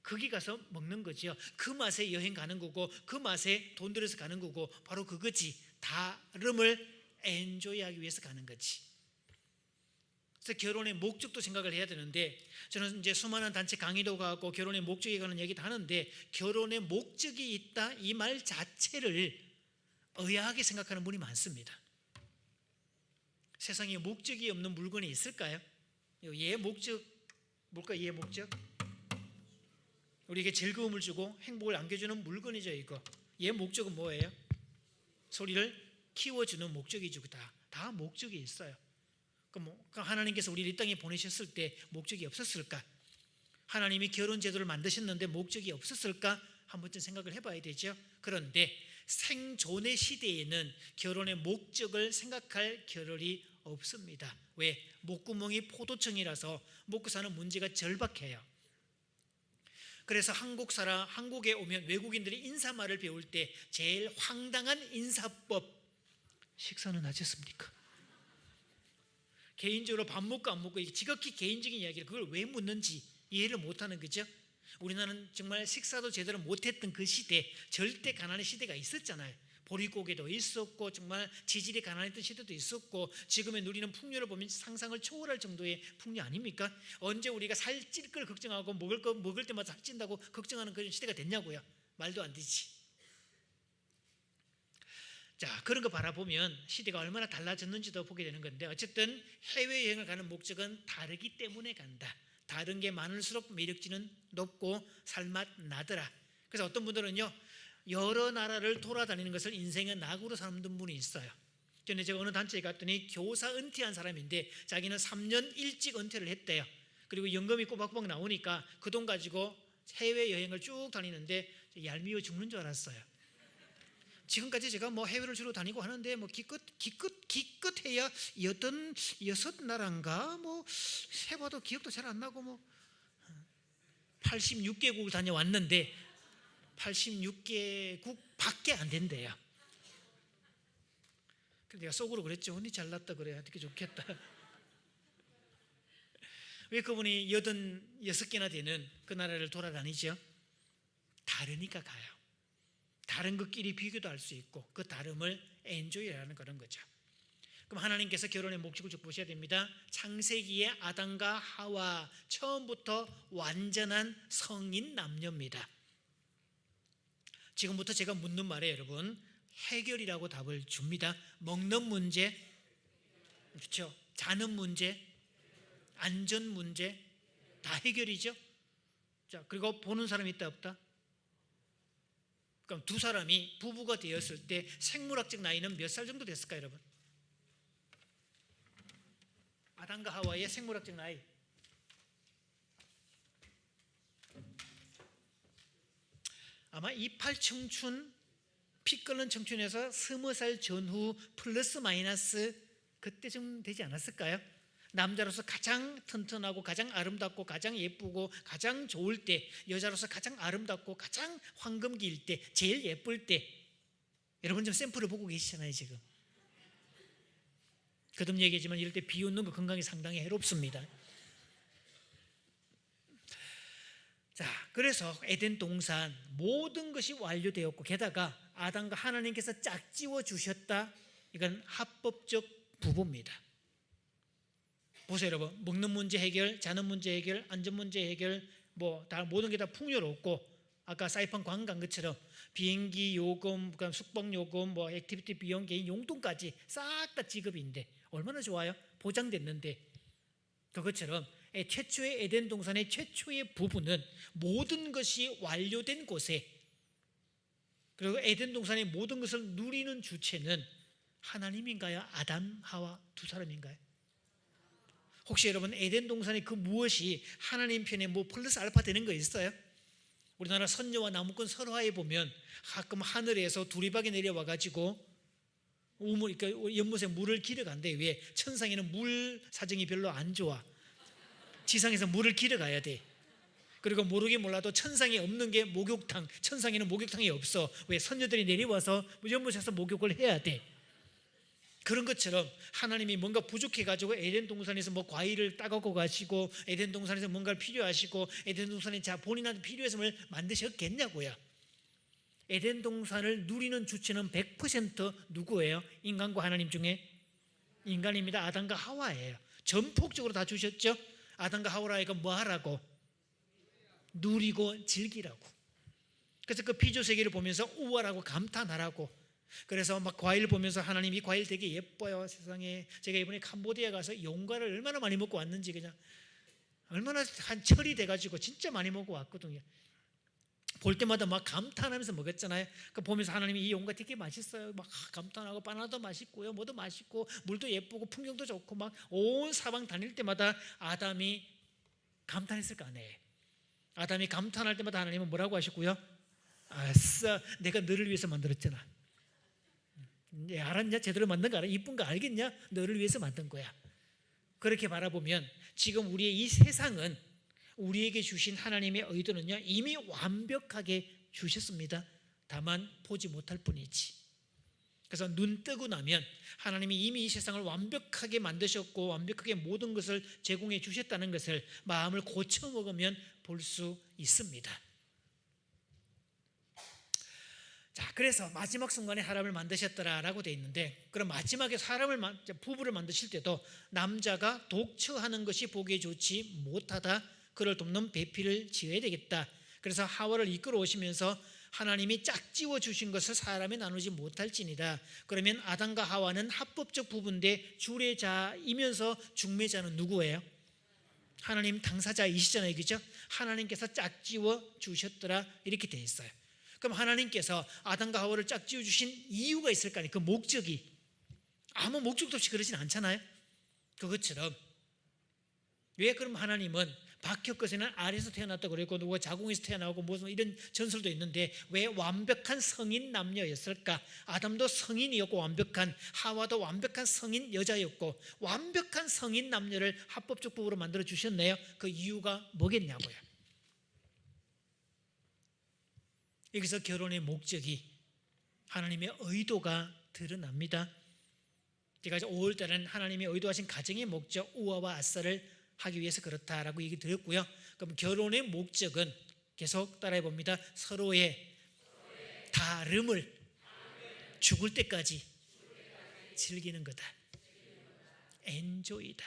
거기 가서 먹는 거죠. 그 맛에 여행 가는 거고 그 맛에 돈 들여서 가는 거고 바로 그거지. 다름을 엔조이하기 위해서 가는 거지. 그래서 결혼의 목적도 생각을 해야 되는데 저는 이제 수많은 단체 강의도 가고 결혼의 목적에 관한 얘기도 하는데 결혼의 목적이 있다 이 말 자체를 의아하게 생각하는 분이 많습니다. 세상에 목적이 없는 물건이 있을까요? 얘 목적 뭘까? 얘 목적? 우리에게 즐거움을 주고 행복을 안겨주는 물건이죠. 이거 얘 목적은 뭐예요? 소리를 키워주는 목적이죠. 다 목적이 있어요. 그럼 하나님께서 우리를 이 땅에 보내셨을 때 목적이 없었을까? 하나님이 결혼 제도를 만드셨는데 목적이 없었을까? 한 번쯤 생각을 해봐야 되죠. 그런데 생존의 시대에는 결혼의 목적을 생각할 겨를이 없습니다. 왜? 목구멍이 포도청이라서 먹고 사는 문제가 절박해요. 그래서 한국에 오면 외국인들이 인사말을 배울 때 제일 황당한 인사법, 식사는 하셨습니까? 개인적으로 밥 먹고 안 먹고 지극히 개인적인 이야기를 그걸 왜 묻는지 이해를 못하는 거죠. 우리나라는 정말 식사도 제대로 못했던 그 시대, 절대 가난의 시대가 있었잖아요. 보릿고개도 있었고 정말 지질이 가난했던 시대도 있었고 지금의 누리는 풍요를 보면 상상을 초월할 정도의 풍요 아닙니까? 언제 우리가 살찔 걸 걱정하고 먹을 때마다 살찐다고 걱정하는 그런 시대가 됐냐고요. 말도 안 되지. 자, 그런 거 바라보면 시대가 얼마나 달라졌는지도 보게 되는 건데 어쨌든 해외여행을 가는 목적은 다르기 때문에 간다. 다른 게 많을수록 매력지는 높고 살맛 나더라. 그래서 어떤 분들은요 여러 나라를 돌아다니는 것을 인생의 낙으로 삼는 분이 있어요. 전에 제가 어느 단체에 갔더니 교사 은퇴한 사람인데 자기는 3년 일찍 은퇴를 했대요. 그리고 연금이 꼬박꼬박 나오니까 그 돈 가지고 해외여행을 쭉 다니는데 얄미워 죽는 줄 알았어요. 지금까지 제가 뭐 해외를 주로 다니고 하는데 뭐 기껏해야 86나라인가 뭐 세봐도 기억도 잘 안 나고 뭐 86개국을 다녀왔는데 86개국 밖에 안 된대요. 그래서 내가 속으로 그랬죠. 언니 잘났다 그래야 되게 좋겠다. 왜 그분이 86개나 되는 그 나라를 돌아다니죠? 다르니까 가요. 다른 것끼리 비교도 할 수 있고 그 다름을 엔조이라는 그런 거죠. 그럼 하나님께서 결혼의 목적을 쭉 보셔야 됩니다. 창세기의 아담과 하와 처음부터 완전한 성인 남녀입니다. 지금부터 제가 묻는 말에 여러분 해결이라고 답을 줍니다. 먹는 문제, 그렇죠? 자는 문제, 안전 문제 다 해결이죠. 자, 그리고 보는 사람이 있다 없다? 그럼 두 사람이 부부가 되었을 때 생물학적 나이는 몇 살 정도 됐을까요, 여러분? 아담과 하와의 생물학적 나이 아마 이팔 청춘, 피 끓는 청춘에서 20살 전후 플러스 마이너스 그때쯤 되지 않았을까요? 남자로서 가장 튼튼하고 가장 아름답고 가장 예쁘고 가장 좋을 때, 여자로서 가장 아름답고 가장 황금기일 때, 제일 예쁠 때. 여러분 좀 샘플을 보고 계시잖아요. 지금 거듭 얘기지만 이럴 때 비웃는 거 건강에 상당히 해롭습니다. 자, 그래서 에덴 동산 모든 것이 완료되었고 게다가 아담과 하나님께서 짝지워 주셨다. 이건 합법적 부부입니다. 보세요, 여러분. 먹는 문제 해결, 자는 문제 해결, 안전 문제 해결, 뭐 다 모든 게 다 풍요롭고 아까 사이판 관광 것처럼 비행기 요금, 숙박 요금, 뭐 액티비티 비용, 개인 용돈까지 싹 다 지급인데 얼마나 좋아요? 보장됐는데. 그것처럼 최초의 에덴 동산의 최초의 부분은 모든 것이 완료된 곳에, 그리고 에덴 동산의 모든 것을 누리는 주체는 하나님인가요? 아담, 하와 두 사람인가요? 혹시 여러분 에덴 동산의 그 무엇이 하나님 편에 뭐 플러스 알파 되는 거 있어요? 우리나라 선녀와 나무꾼 설화에 보면 가끔 하늘에서 두리박이 내려와 가지고 그러니까 연못에 물을 길어간대. 왜? 천상에는 물 사정이 별로 안 좋아. 지상에서 물을 길어가야 돼. 그리고 모르게 몰라도 천상에 없는 게 목욕탕, 천상에는 목욕탕이 없어. 왜? 선녀들이 내려와서 연못에서 목욕을 해야 돼. 그런 것처럼 하나님이 뭔가 부족해가지고 에덴 동산에서 뭐 과일을 따갖고 가시고 에덴 동산에서 뭔가를 필요하시고 에덴 동산에 본인한테 필요했음을 만드셨겠냐고요. 에덴 동산을 누리는 주체는 100% 누구예요? 인간과 하나님 중에 인간입니다. 아담과 하와예요. 전폭적으로 다 주셨죠. 아담과 하와라니까 뭐 하라고? 누리고 즐기라고. 그래서 그 피조 세계를 보면서 우월하고 감탄하라고. 그래서 막 과일 보면서 하나님 이 과일 되게 예뻐요 세상에. 제가 이번에 캄보디아 가서 용과를 얼마나 많이 먹고 왔는지, 그냥 얼마나 한 철이 돼가지고 진짜 많이 먹고 왔거든요. 볼 때마다 막 감탄하면서 먹었잖아요. 그 보면서 하나님이 이 용과 되게 맛있어요 막 감탄하고, 바나나도 맛있고요 뭐도 맛있고 물도 예쁘고 풍경도 좋고 막 온 사방 다닐 때마다 아담이 감탄했을 거 아니에요. 아담이 감탄할 때마다 하나님은 뭐라고 하셨고요? 아싸, 내가 너를 위해서 만들었잖아. 알았냐? 제대로 만든 거 알아? 이쁜 거 알겠냐? 너를 위해서 만든 거야. 그렇게 바라보면 지금 우리의 이 세상은 우리에게 주신 하나님의 의도는요 이미 완벽하게 주셨습니다. 다만 보지 못할 뿐이지. 그래서 눈 뜨고 나면 하나님이 이미 이 세상을 완벽하게 만드셨고 완벽하게 모든 것을 제공해 주셨다는 것을 마음을 고쳐 먹으면 볼 수 있습니다. 자, 그래서 마지막 순간에 사람을 만드셨더라라고 되어 있는데, 그럼 마지막에 부부를 만드실 때도 남자가 독처하는 것이 보기에 좋지 못하다, 그를 돕는 배필을 지어야 되겠다. 그래서 하와를 이끌어 오시면서 하나님이 짝지워 주신 것을 사람에 나누지 못할지니라. 그러면 아담과 하와는 합법적 부부인데 주례자이면서 중매자는 누구예요? 하나님 당사자이시잖아요, 그죠? 하나님께서 짝지워 주셨더라 이렇게 되어 있어요. 그럼 하나님께서 아담과 하와를 짝지어 주신 이유가 있을 거 아니에요. 그 목적이 아무 목적도 없이 그러진 않잖아요. 그것처럼 왜 그럼 하나님은 박혁것에는 아래에서 태어났다고 그랬고 누가 자궁에서 태어나고 무슨 이런 전설도 있는데 왜 완벽한 성인 남녀였을까? 아담도 성인이었고 완벽한, 하와도 완벽한 성인 여자였고 완벽한 성인 남녀를 합법적 부부로 만들어 주셨네요. 그 이유가 뭐겠냐고요. 여기서 결혼의 목적이, 하나님의 의도가 드러납니다. 제가 5월 달에는 하나님의 의도하신 가정의 목적 우아와 아싸를 하기 위해서 그렇다라고 얘기 드렸고요. 그럼 결혼의 목적은 계속 따라해 봅니다. 서로의 다름을 죽을 때까지 즐기는 거다. 엔조이다.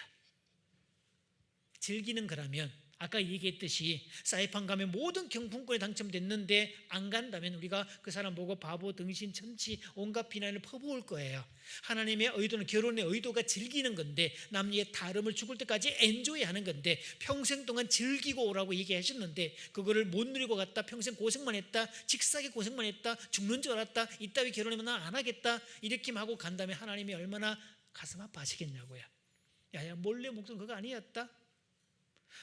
즐기는 거라면 아까 얘기했듯이 사이판 가면 모든 경품권에 당첨됐는데 안 간다면 우리가 그 사람 보고 바보, 등신, 천치 온갖 비난을 퍼부을 거예요. 하나님의 의도는, 결혼의 의도가 즐기는 건데 남녀의 다름을 죽을 때까지 엔조이하는 건데 평생 동안 즐기고 오라고 얘기하셨는데 그거를 못 누리고 갔다, 평생 고생만 했다, 직사게 고생만 했다, 죽는 줄 알았다, 이따위 결혼하면 난 안 하겠다 이렇게 하고 간다면 하나님이 얼마나 가슴 아파하시겠냐고요. 야야, 몰래 목숨 그거 아니었다?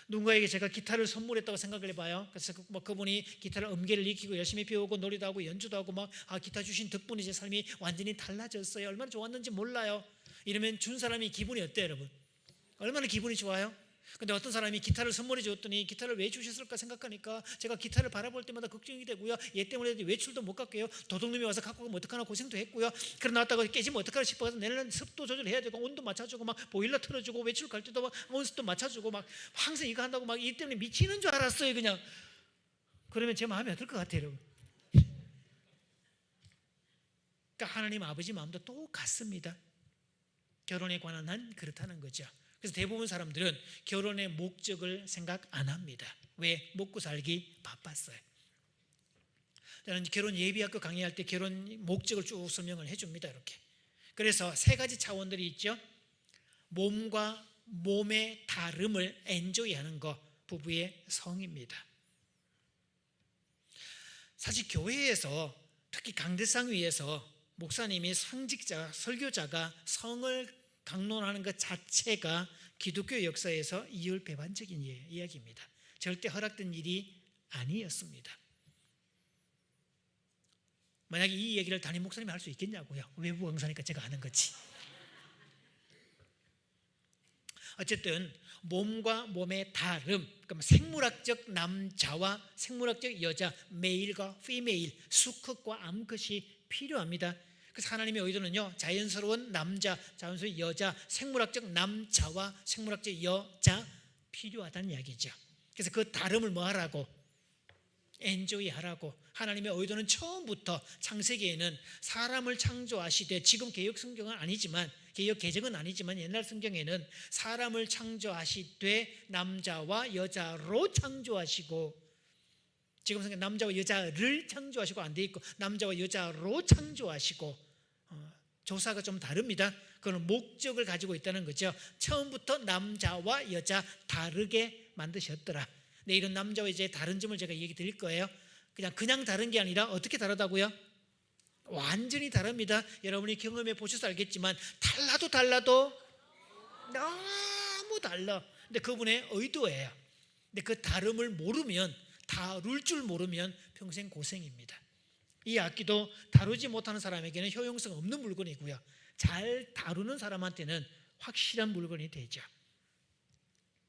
누군가에게 제가 기타를 선물했다고 생각을 해봐요. 그래서 그분이 기타를 음계를 익히고 열심히 배우고 노래도 하고 연주도 하고 막 기타 주신 덕분에 제 삶이 완전히 달라졌어요. 얼마나 좋았는지 몰라요. 이러면 준 사람이 기분이 어때요, 여러분? 얼마나 기분이 좋아요? 근데 어떤 사람이 기타를 선물해 줬더니 기타를 왜 주셨을까 생각하니까 제가 기타를 바라볼 때마다 걱정이 되고요. 얘 때문에 외출도 못 갔고요. 도둑놈이 와서 갖고 가면 어떡하나 고생도 했고요. 그래 나왔다가 깨지면 어떡하나 싶어서 내일은 습도 조절해야 되고 온도 맞춰주고 막 보일러 틀어주고 외출 갈 때도 막 온습도 맞춰주고 막 항상 이거 한다고 막 이 때문에 미치는 줄 알았어요, 그냥. 그러면 제 마음이 어떨 것 같아요, 여러분? 그러니까 하나님 아버지 마음도 똑같습니다. 결혼에 관한 한 그렇다는 거죠. 그래서 대부분 사람들은 결혼의 목적을 생각 안 합니다. 왜? 먹고 살기 바빴어요. 저는 결혼 예비학교 강의할 때 결혼 목적을 쭉 설명을 해줍니다. 이렇게. 그래서 세 가지 차원들이 있죠. 몸과 몸의 다름을 엔조이하는 것, 부부의 성입니다. 사실 교회에서 특히 강대상 위에서 목사님이 성직자, 설교자가 성을 강론하는 것 자체가 기독교 역사에서 이율배반적인 이야기입니다. 절대 허락된 일이 아니었습니다. 만약에 이 얘기를 담임 목사님이 할 수 있겠냐고요. 외부 강사니까 제가 하는 거지. 어쨌든 몸과 몸의 다름, 그럼 생물학적 남자와 생물학적 여자, 메일과 피메일, 수컷과 암컷이 필요합니다. 그래서 하나님의 의도는요, 자연스러운 남자, 자연스러운 여자, 생물학적 남자와 생물학적 여자 필요하다는 이야기죠. 그래서 그 다름을 뭐 하라고? 엔조이 하라고. 하나님의 의도는 처음부터 창세기에는 사람을 창조하시되, 지금 개역 성경은 아니지만, 개역 개정은 아니지만 옛날 성경에는 사람을 창조하시되 남자와 여자로 창조하시고, 지금 성경 남자와 여자를 창조하시고 안 돼 있고 남자와 여자로 창조하시고, 조사가 좀 다릅니다. 그건 목적을 가지고 있다는 거죠. 처음부터 남자와 여자 다르게 만드셨더라. 네, 이런 나머지와 여자의 다른 점을 제가 얘기 드릴 거예요. 그냥 다른 게 아니라 어떻게 다르다고요? 완전히 다릅니다. 여러분이 경험해 보셔서 알겠지만 달라도 너무 달라. 근데 그분의 의도예요. 근데 그 다름을 모르면, 다룰 줄 모르면 평생 고생입니다. 이 악기도 다루지 못하는 사람에게는 효용성 없는 물건이고요, 잘 다루는 사람한테는 확실한 물건이 되죠.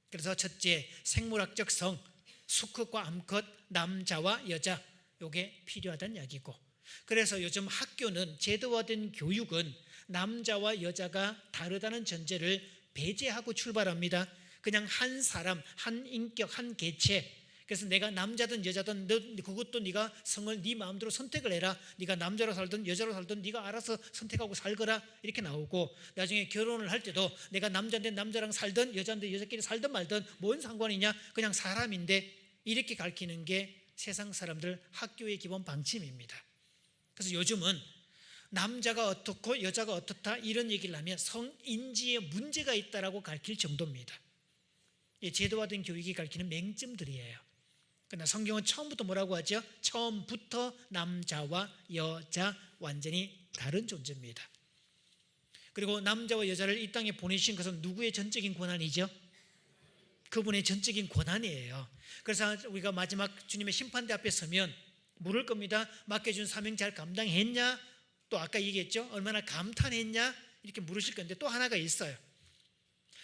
그래서 첫째, 생물학적 성, 수컷과 암컷, 남자와 여자, 이게 필요하다는 이야기고, 그래서 요즘 학교는, 제도화된 교육은 남자와 여자가 다르다는 전제를 배제하고 출발합니다. 그냥 한 사람, 한 인격, 한 개체. 그래서 내가 남자든 여자든 그것도 네가 성을 네 마음대로 선택을 해라. 네가 남자로 살든 여자로 살든 네가 알아서 선택하고 살거라, 이렇게 나오고, 나중에 결혼을 할 때도 내가 남자인데 남자랑 살든 여자인데 여자끼리 살든 말든 뭔 상관이냐, 그냥 사람인데, 이렇게 가르치는 게 세상 사람들 학교의 기본 방침입니다. 그래서 요즘은 남자가 어떻고 여자가 어떻다 이런 얘기를 하면 성인지에 문제가 있다라고 가르칠 정도입니다. 제도화된 교육이 가르치는 맹점들이에요. 그러나 성경은 처음부터 뭐라고 하죠? 처음부터 남자와 여자 완전히 다른 존재입니다. 그리고 남자와 여자를 이 땅에 보내신 것은 누구의 전적인 권한이죠? 그분의 전적인 권한이에요. 그래서 우리가 마지막 주님의 심판대 앞에 서면 물을 겁니다. 맡겨준 사명 잘 감당했냐? 또 아까 얘기했죠? 얼마나 감탄했냐? 이렇게 물으실 건데, 또 하나가 있어요.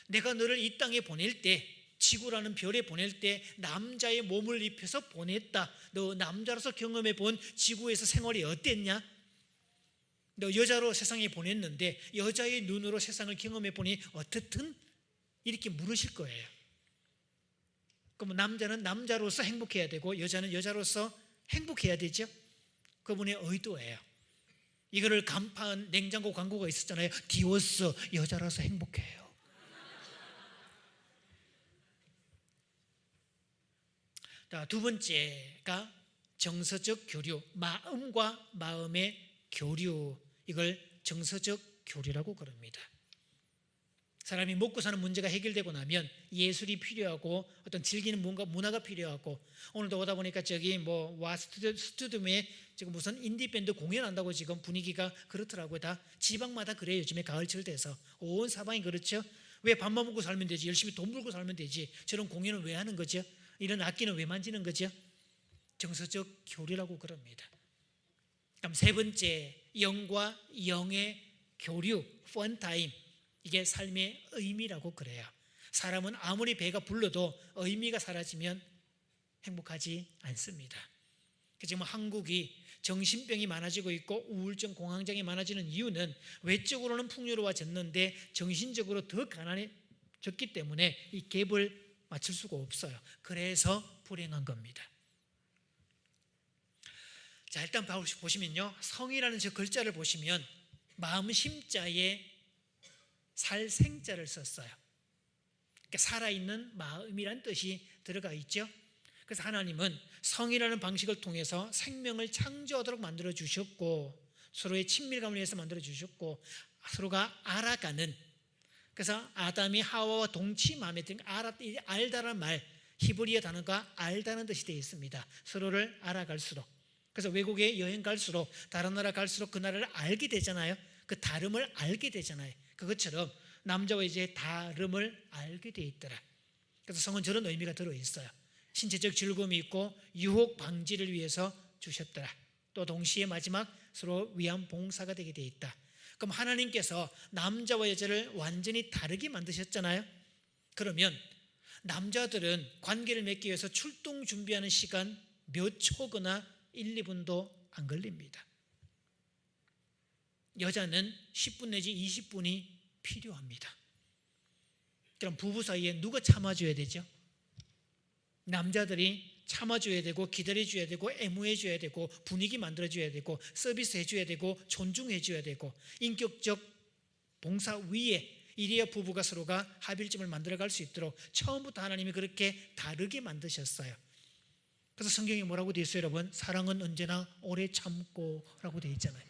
내가 너를 이 땅에 보낼 때, 지구라는 별에 보낼 때 남자의 몸을 입혀서 보냈다. 너 남자로서 경험해 본 지구에서 생활이 어땠냐? 너 여자로 세상에 보냈는데 여자의 눈으로 세상을 경험해 보니 어떻든? 이렇게 물으실 거예요. 그럼 남자는 남자로서 행복해야 되고 여자는 여자로서 행복해야 되죠. 그분의 의도예요. 이거를 간파한 냉장고 광고가 있었잖아요. 디오스, 여자라서 행복해요. 자, 두 번째가 정서적 교류, 마음과 마음의 교류. 이걸 정서적 교류라고 그럽니다. 사람이 먹고 사는 문제가 해결되고 나면 예술이 필요하고 어떤 즐기는 뭔가 문화가 필요하고, 오늘도 오다 보니까 저기 와 스튜디움에 지금 무슨 인디밴드 공연한다고 지금 분위기가 그렇더라고요. 다 지방마다 그래요. 요즘에 가을철 돼서 온 사방이 그렇죠. 왜 밥만 먹고 살면 되지, 열심히 돈 벌고 살면 되지, 저런 공연은 왜 하는 거죠? 이런 악기는 왜 만지는 거죠? 정서적 교류라고 그럽니다. 그럼 세 번째, 영과 영의 교류, 펀타임. 이게 삶의 의미라고 그래요. 사람은 아무리 배가 불러도 의미가 사라지면 행복하지 않습니다. 지금 한국이 정신병이 많아지고 있고 우울증, 공황장애 많아지는 이유는 외적으로는 풍요로워졌는데 정신적으로 더 가난해졌기 때문에 이 갭을 맞출 수가 없어요. 그래서 불행한 겁니다. 자, 일단 보시면요, 성이라는 저 글자를 보시면 마음 심자에 살생자를 썼어요. 그러니까 살아있는 마음이란 뜻이 들어가 있죠. 그래서 하나님은 성이라는 방식을 통해서 생명을 창조하도록 만들어 주셨고, 서로의 친밀감을 위해서 만들어 주셨고, 서로가 알아가는, 그래서 아담이 하와와 동침함에 알다라는 말, 히브리어 단어가 알다는 뜻이 되어 있습니다. 서로를 알아갈수록. 그래서 외국에 여행 갈수록, 다른 나라 갈수록 그 나라를 알게 되잖아요. 그 다름을 알게 되잖아요. 그것처럼 남자와 이제 다름을 알게 되어 있더라. 그래서 성은 저런 의미가 들어있어요. 신체적 즐거움이 있고 유혹 방지를 위해서 주셨더라. 또 동시에 마지막 서로 위한 봉사가 되게 되어 있다. 그럼 하나님께서 남자와 여자를 완전히 다르게 만드셨잖아요. 그러면 남자들은 관계를 맺기 위해서 출동 준비하는 시간 몇 초거나 1, 2분도 안 걸립니다. 여자는 10분 내지 20분이 필요합니다. 그럼 부부 사이에 누가 참아줘야 되죠? 남자들이 참아줘야 되고, 기다려줘야 되고, 애무해줘야 되고, 분위기 만들어줘야 되고, 서비스 해줘야 되고, 존중해줘야 되고, 인격적 봉사 위에 이래야 부부가 서로가 합일점을 만들어갈 수 있도록 처음부터 하나님이 그렇게 다르게 만드셨어요. 그래서 성경에 뭐라고 되어 있어요, 여러분? 사랑은 언제나 오래 참고 라고 되어 있잖아요.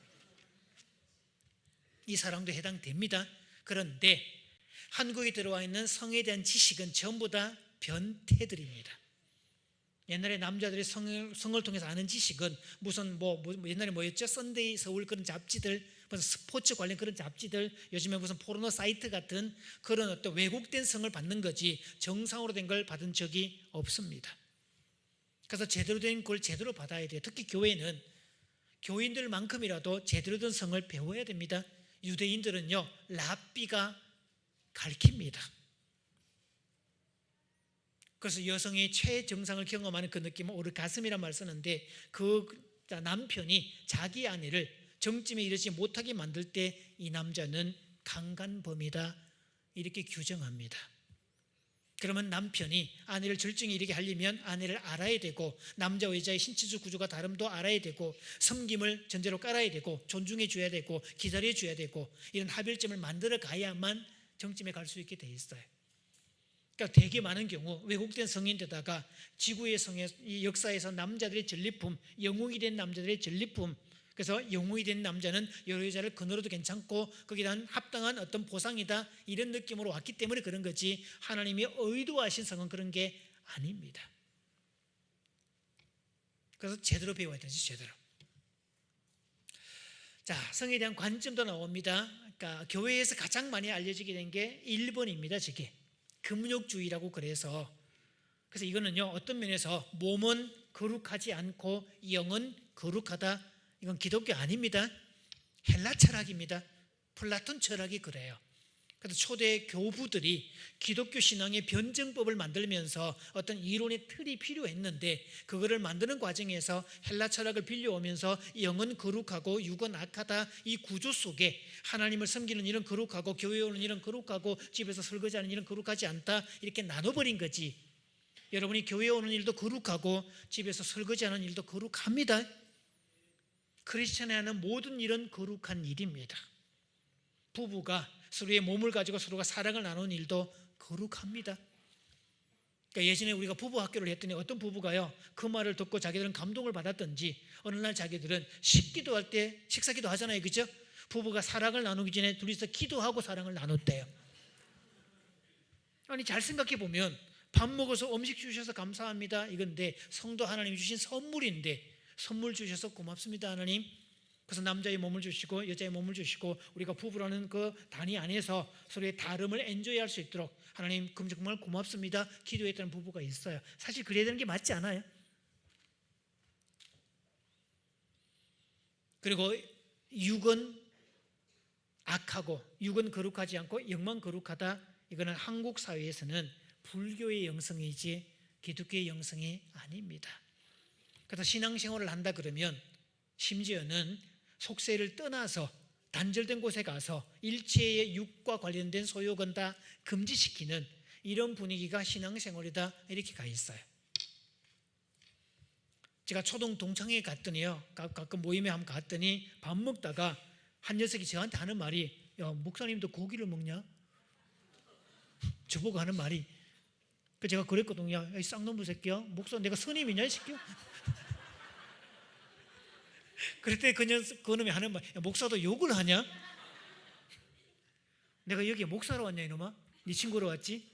이 사랑도 해당됩니다. 그런데 한국에 들어와 있는 성에 대한 지식은 전부 다 변태들입니다. 옛날에 남자들이 성을 통해서 아는 지식은 무슨 옛날에 뭐였죠? 썬데이 서울 그런 잡지들, 무슨 스포츠 관련 그런 잡지들, 요즘에 무슨 포르노 사이트 같은 그런 어떤 왜곡된 성을 받는 거지 정상으로 된 걸 받은 적이 없습니다. 그래서 제대로 된 걸 제대로 받아야 돼요. 특히 교회는 교인들만큼이라도 제대로 된 성을 배워야 됩니다. 유대인들은요, 랍비가 가르칩니다. 그래서 여성이 최정상을 경험하는 그 느낌은 오르가슴이란 말 쓰는데, 그 남편이 자기 아내를 정점에 이르지 못하게 만들 때 이 남자는 강간범이다 이렇게 규정합니다. 그러면 남편이 아내를 절정에 이르게 하려면 아내를 알아야 되고, 남자와 여자의 신체적 구조가 다름도 알아야 되고, 섬김을 전제로 깔아야 되고, 존중해 줘야 되고, 기다려 줘야 되고, 이런 합일점을 만들어 가야만 정점에 갈 수 있게 돼 있어요. 그러니까 되게 많은 경우 왜곡된 성인데다가 지구의 이 역사에서 남자들의 전리품, 영웅이 된 남자들의 전리품, 그래서 영웅이 된 남자는 여러 여자를 거느려도 괜찮고 거기에 대한 합당한 어떤 보상이다 이런 느낌으로 왔기 때문에 그런 거지, 하나님이 의도하신 성은 그런 게 아닙니다. 그래서 제대로 배워야 되지, 제대로. 자, 성에 대한 관점도 나옵니다. 그러니까 교회에서 가장 많이 알려지게 된 게 1번입니다. 저게 금욕주의라고. 그래서 이거는요, 어떤 면에서 몸은 거룩하지 않고 영은 거룩하다, 이건 기독교 아닙니다. 헬라 철학입니다. 플라톤 철학이 그래요. 그래서 초대 교부들이 기독교 신앙의 변증법을 만들면서 어떤 이론의 틀이 필요했는데, 그거를 만드는 과정에서 헬라 철학을 빌려오면서 영은 거룩하고 육은 악하다, 이 구조 속에 하나님을 섬기는 일은 거룩하고 교회에 오는 일은 거룩하고 집에서 설거지하는 일은 거룩하지 않다 이렇게 나눠버린 거지. 여러분이 교회에 오는 일도 거룩하고 집에서 설거지하는 일도 거룩합니다. 크리스천이 하는 모든 일은 거룩한 일입니다. 부부가 서로의 몸을 가지고 서로가 사랑을 나누는 일도 거룩합니다. 그러니까 예전에 우리가 부부 학교를 했더니 어떤 부부가요, 그 말을 듣고 자기들은 감동을 받았던지 어느 날 자기들은 식기도할 때, 식사기도 하잖아요, 그죠? 부부가 사랑을 나누기 전에 둘이서 기도하고 사랑을 나눴대요. 아니, 잘 생각해 보면 밥 먹어서 음식 주셔서 감사합니다 이건데, 성도 하나님이 주신 선물인데 선물 주셔서 고맙습니다 하나님. 그래서 남자의 몸을 주시고 여자의 몸을 주시고 우리가 부부라는 그 단위 안에서 서로의 다름을 엔조이할 수 있도록 하나님 정말 고맙습니다 기도했다는 부부가 있어요. 사실 그래야 되는 게 맞지 않아요? 그리고 육은 악하고 육은 거룩하지 않고 영만 거룩하다, 이거는 한국 사회에서는 불교의 영성이지 기독교의 영성이 아닙니다. 그래서 신앙생활을 한다 그러면 심지어는 속세를 떠나서 단절된 곳에 가서 일체의 육과 관련된 소욕은 다 금지시키는 이런 분위기가 신앙생활이다 이렇게 가 있어요. 제가 초등 동창회에 갔더니요, 가끔 모임에 한번 갔더니 밥 먹다가 한 녀석이 저한테 하는 말이, 야, 목사님도 고기를 먹냐? 저보고 하는 말이, 그 제가 그랬거든요. 야, 이 쌍놈의 새끼야, 목사 내가 선임이냐 이 새끼야? 그랬더니 그놈이 하는 말, 야, 목사도 욕을 하냐? 내가 여기에 목사로 왔냐 이놈아? 네 친구로 왔지?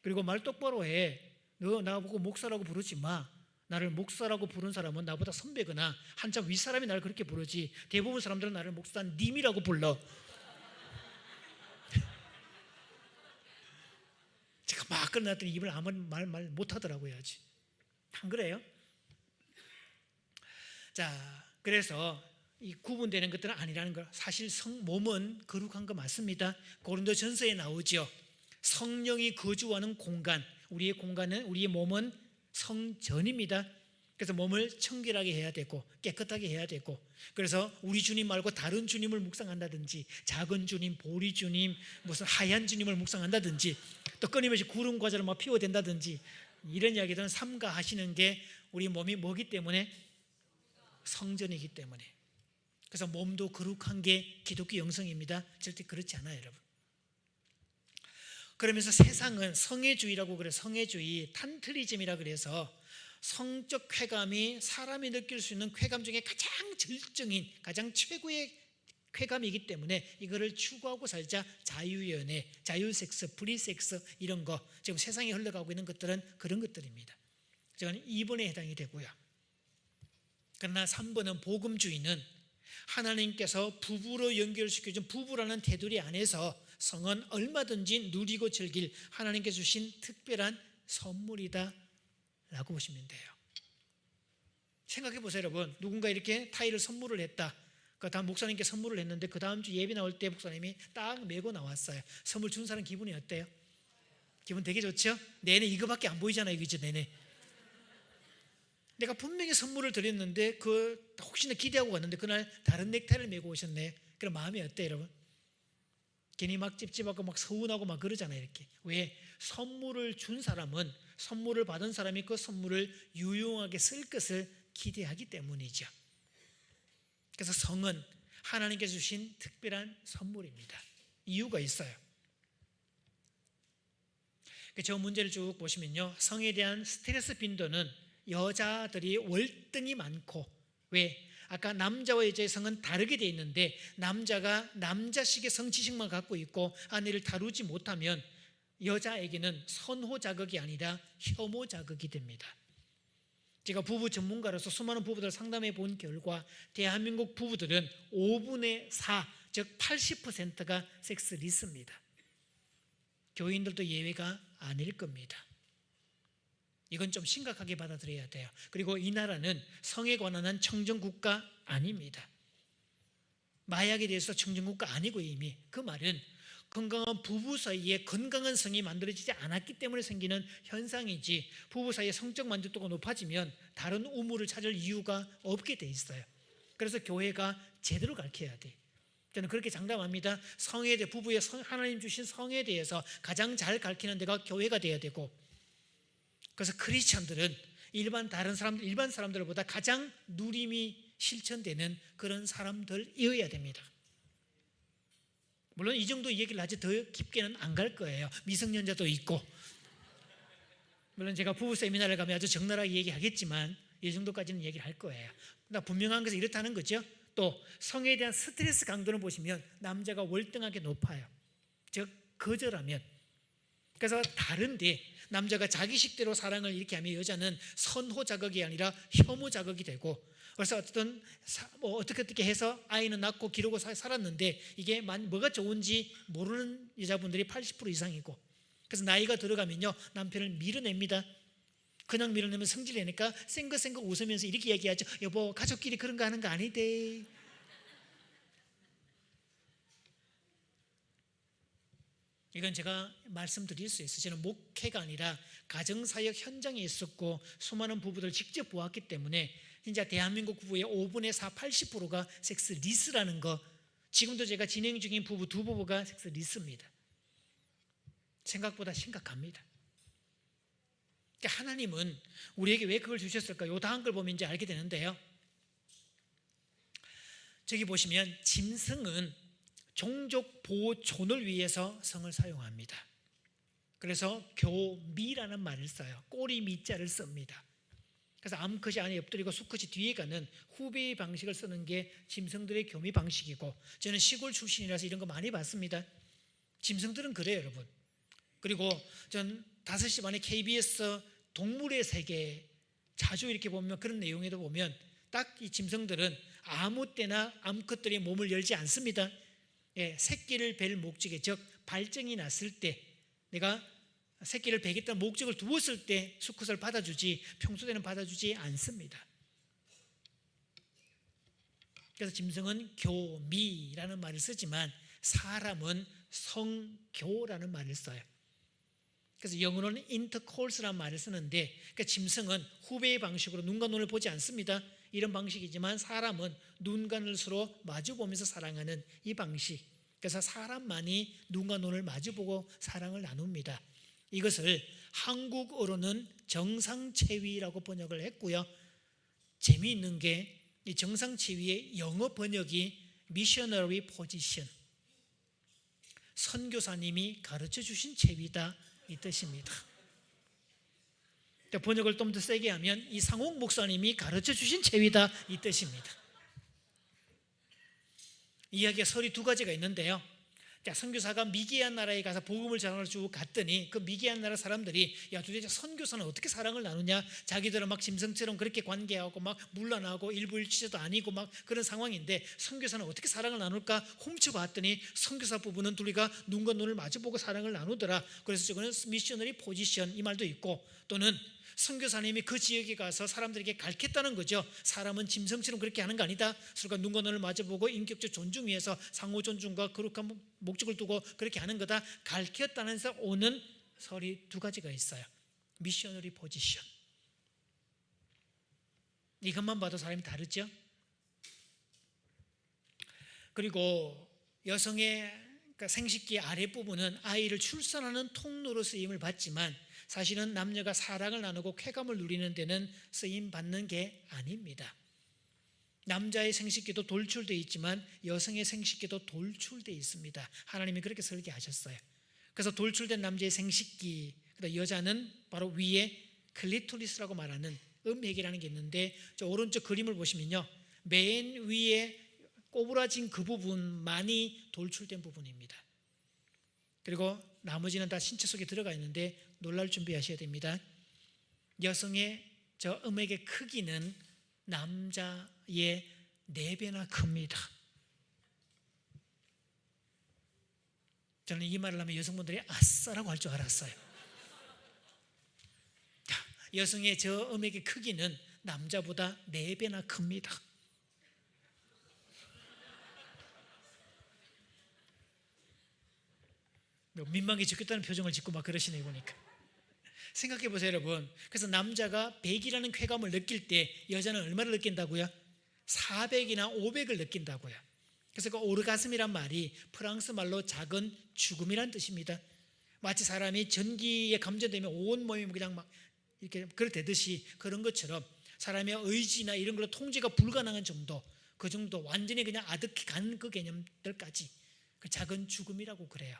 그리고 말 똑바로 해. 너 나보고 목사라고 부르지 마. 나를 목사라고 부른 사람은 나보다 선배거나 한참 윗사람이 나를 그렇게 부르지, 대부분 사람들은 나를 목사님이라고 불러. 제가 막 끝났더니 입을 아무 말 못하더라고요. 아직 안 그래요? 자, 그래서 이 구분되는 것들은 아니라는 거. 사실 몸은 거룩한 거 맞습니다. 고린도전서에 나오죠. 성령이 거주하는 공간, 우리의 공간은, 우리의 몸은 성전입니다. 그래서 몸을 청결하게 해야 되고 깨끗하게 해야 되고, 그래서 우리 주님 말고 다른 주님을 묵상한다든지, 작은 주님, 보리 주님, 무슨 하얀 주님을 묵상한다든지, 또 끊임없이 구름 과자를 막 피워댄다든지, 이런 이야기들은 삼가하시는 게 우리 몸이 뭐기 때문에? 성전이기 때문에. 그래서 몸도 거룩한 게 기독교 영성입니다. 절대 그렇지 않아요, 여러분. 그러면서 세상은 성애주의라고 그래요. 성애주의, 탄트리즘이라 그래서 성적 쾌감이 사람이 느낄 수 있는 쾌감 중에 가장 절정인, 가장 최고의 쾌감이기 때문에 이거를 추구하고 살자. 자유연애, 자유섹스, 프리섹스, 이런 거 지금 세상에 흘러가고 있는 것들은 그런 것들입니다. 저는 2번에 해당이 되고요. 그러나 3번은 복음주의는 하나님께서 부부로 연결시켜준 부부라는 테두리 안에서 성은 얼마든지 누리고 즐길 하나님께서 주신 특별한 선물이다 라고 보시면 돼요. 생각해 보세요, 여러분. 누군가 이렇게 타일을 선물을 했다. 그 다음 목사님께 선물을 했는데 그 다음 주 예배 나올 때 목사님이 딱 메고 나왔어요. 선물 준 사람 기분이 어때요? 기분 되게 좋죠? 내내 이거밖에 안 보이잖아요, 그죠? 내내 내가 분명히 선물을 드렸는데 혹시나 기대하고 갔는데 그날 다른 넥타이를 메고 오셨네. 그럼 마음이 어때요, 여러분? 괜히 막 찝찝하고 막 서운하고 막 그러잖아요, 이렇게. 왜? 선물을 준 사람은, 선물을 받은 사람이 그 선물을 유용하게 쓸 것을 기대하기 때문이죠. 그래서 성은 하나님께서 주신 특별한 선물입니다. 이유가 있어요. 저 문제를 쭉 보시면요, 성에 대한 스트레스 빈도는 여자들이 월등히 많고, 왜? 아까 남자와 여자의 성은 다르게 되어 있는데 남자가 남자식의 성지식만 갖고 있고 아내를 다루지 못하면 여자에게는 선호 자극이 아니라 혐오 자극이 됩니다. 제가 부부 전문가로서 수많은 부부들을 상담해 본 결과 대한민국 부부들은 5분의 4, 즉 80%가 섹스 리스입니다. 교인들도 예외가 아닐 겁니다. 이건 좀 심각하게 받아들여야 돼요. 그리고 이 나라는 성에 관한 청정국가 아닙니다. 마약에 대해서 청정국가 아니고, 이미 그 말은 건강한 부부 사이에 건강한 성이 만들어지지 않았기 때문에 생기는 현상이지, 부부 사이의 성적 만족도가 높아지면 다른 우물을 찾을 이유가 없게 돼 있어요. 그래서 교회가 제대로 가르쳐야 돼. 저는 그렇게 장담합니다. 성에 대해, 부부의 하나님 주신 성에 대해서 가장 잘 가르치는 데가 교회가 돼야 되고, 그래서 크리스찬들은 일반 사람들보다 가장 누림이 실천되는 그런 사람들이어야 됩니다. 물론 이 정도 얘기를 하지 더 깊게는 안 갈 거예요. 미성년자도 있고, 물론 제가 부부 세미나를 가면 아주 적나라하게 얘기하겠지만 이 정도까지는 얘기를 할 거예요. 그러나 분명한 것은 이렇다는 거죠. 또 성에 대한 스트레스 강도를 보시면 남자가 월등하게 높아요. 즉 거절하면. 그래서 다른데 남자가 자기식대로 사랑을 이렇게 하면 여자는 선호 자극이 아니라 혐오 자극이 되고, 그래서 어쨌든 어떻게 해서 아이는 낳고 기르고 살았는데 이게 뭐가 좋은지 모르는 여자분들이 80% 이상이고, 그래서 나이가 들어가면요 남편을 밀어냅니다. 그냥 밀어내면 성질내니까 생긋생긋 웃으면서 이렇게 얘기하죠. 여보, 가족끼리 그런 거 하는 거 아니대. 이건 제가 말씀드릴 수 있어요. 저는 목회가 아니라 가정사역 현장에 있었고 수많은 부부들을 직접 보았기 때문에 진짜 대한민국 부부의 5분의 4, 80%가 섹스 리스라는 거, 지금도 제가 진행 중인 부부 2부부가 섹스 리스입니다. 생각보다 심각합니다. 그러니까 하나님은 우리에게 왜 그걸 주셨을까? 요 다음 걸 보면 이제 알게 되는데요, 저기 보시면 짐승은 종족 보존을 위해서 성을 사용합니다. 그래서 교미라는 말을 써요. 꼬리 미자를 씁니다. 그래서 암컷이 안에 엎드리고 수컷이 뒤에 가는 후배의 방식을 쓰는 게 짐승들의 교미 방식이고, 저는 시골 출신이라서 이런 거 많이 봤습니다. 짐승들은 그래요, 여러분. 그리고 전 5시 반에 KBS 동물의 세계 자주 이렇게 보면, 그런 내용에도 보면 딱 이 짐승들은 아무 때나 암컷들이 몸을 열지 않습니다. 새끼를 뵐 목적에, 즉 발정이 났을 때, 내가 새끼를 베겠다는 목적을 두었을 때 수컷을 받아주지 평소에는 받아주지 않습니다. 그래서 짐승은 교미라는 말을 쓰지만 사람은 성교라는 말을 써요. 그래서 영어로는 intercourse라는 말을 쓰는데, 그러니까 짐승은 후배의 방식으로 눈과 눈을 보지 않습니다. 이런 방식이지만 사람은 눈과 눈을 서로 마주보면서 사랑하는 이 방식, 그래서 사람만이 눈과 눈을 마주보고 사랑을 나눕니다. 이것을 한국어로는 정상체위라고 번역을 했고요. 재미있는 게 이 정상체위의 영어 번역이 missionary position, 선교사님이 가르쳐 주신 체위다, 이 뜻입니다. 번역을 좀 더 세게 하면 이상옥 목사님이 가르쳐 주신 체위다, 이 뜻입니다. 이야기가 설이 두 가지가 있는데요. 선교사가 미개한 나라에 가서 복음을 전하러 쭉 갔더니 그 미개한 나라 사람들이, 야, 도대체 선교사는 어떻게 사랑을 나누냐, 자기들은 막 짐승처럼 그렇게 관계하고 막 물러나고 일부일치제도 아니고 막 그런 상황인데 선교사는 어떻게 사랑을 나눌까 훔쳐봤더니 선교사 부부는 둘이가 눈과 눈을 마주보고 사랑을 나누더라. 그래서 저거는 미셔너리 포지션, 이 말도 있고, 또는 선교사님이 그 지역에 가서 사람들에게 가르쳤다는 거죠. 사람은 짐승처럼 그렇게 하는 거 아니다. 서로가 눈과 눈을 마주보고 인격적 존중 위해서 상호 존중과 거룩한 목적을 두고 그렇게 하는 거다, 가르쳤다는 데서 오는 설이 두 가지가 있어요. 미셔너리 포지션. 이것만 봐도 사람이 다르죠. 그리고 여성의 생식기 아랫부분은 아이를 출산하는 통로로 쓰임을 받지만 사실은 남녀가 사랑을 나누고 쾌감을 누리는 데는 쓰임 받는 게 아닙니다. 남자의 생식기도 돌출되어 있지만 여성의 생식기도 돌출되어 있습니다. 하나님이 그렇게 설계하셨어요. 그래서 돌출된 남자의 생식기, 여자는 바로 위에 클리토리스라고 말하는 음핵이라는 게 있는데, 저 오른쪽 그림을 보시면요, 맨 위에 꼬부라진 그 부분만이 돌출된 부분입니다. 그리고 나머지는 다 신체 속에 들어가 있는데 놀랄 준비하셔야 됩니다. 여성의 저 음액의 크기는 남자의 4배나 큽니다. 저는 이 말을 하면 여성분들이 아싸라고 할 줄 알았어요. 여성의 저 음액의 크기는 남자보다 4배나 큽니다. 민망해 죽겠다는 표정을 짓고 막 그러시네 보니까. 생각해 보세요, 여러분. 그래서 남자가 100이라는 쾌감을 느낄 때 여자는 얼마를 느낀다고요? 400이나 500을 느낀다고요. 그래서 그 오르가슴이란 말이 프랑스 말로 작은 죽음이란 뜻입니다. 마치 사람이 전기에 감전되면 온 몸이 그냥 막 이렇게 그렇듯이, 그런 것처럼 사람의 의지나 이런 걸로 통제가 불가능한 정도, 그 정도 완전히 그냥 아득히 간 그 개념들까지 그 작은 죽음이라고 그래요.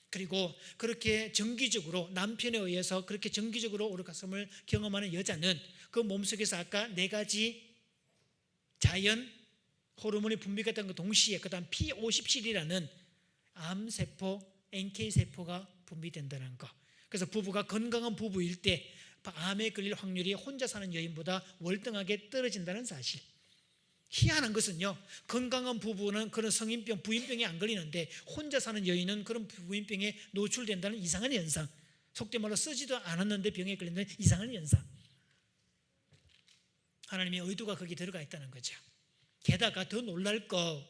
그리고 그렇게 정기적으로 남편에 의해서 그렇게 정기적으로 오르가슴을 경험하는 여자는 그 몸속에서 아까 4가지 자연 호르몬이 분비가 된 것 동시에 그 다음 P57이라는 암세포, NK세포가 분비된다는 거. 그래서 부부가 건강한 부부일 때 암에 걸릴 확률이 혼자 사는 여인보다 월등하게 떨어진다는 사실. 희한한 것은요, 건강한 부부는 그런 성인병, 부인병에 안 걸리는데 혼자 사는 여인은 그런 부인병에 노출된다는 이상한 현상, 속된 말로 쓰지도 않았는데 병에 걸린다는 이상한 현상. 하나님의 의도가 거기 들어가 있다는 거죠. 게다가 더 놀랄 거,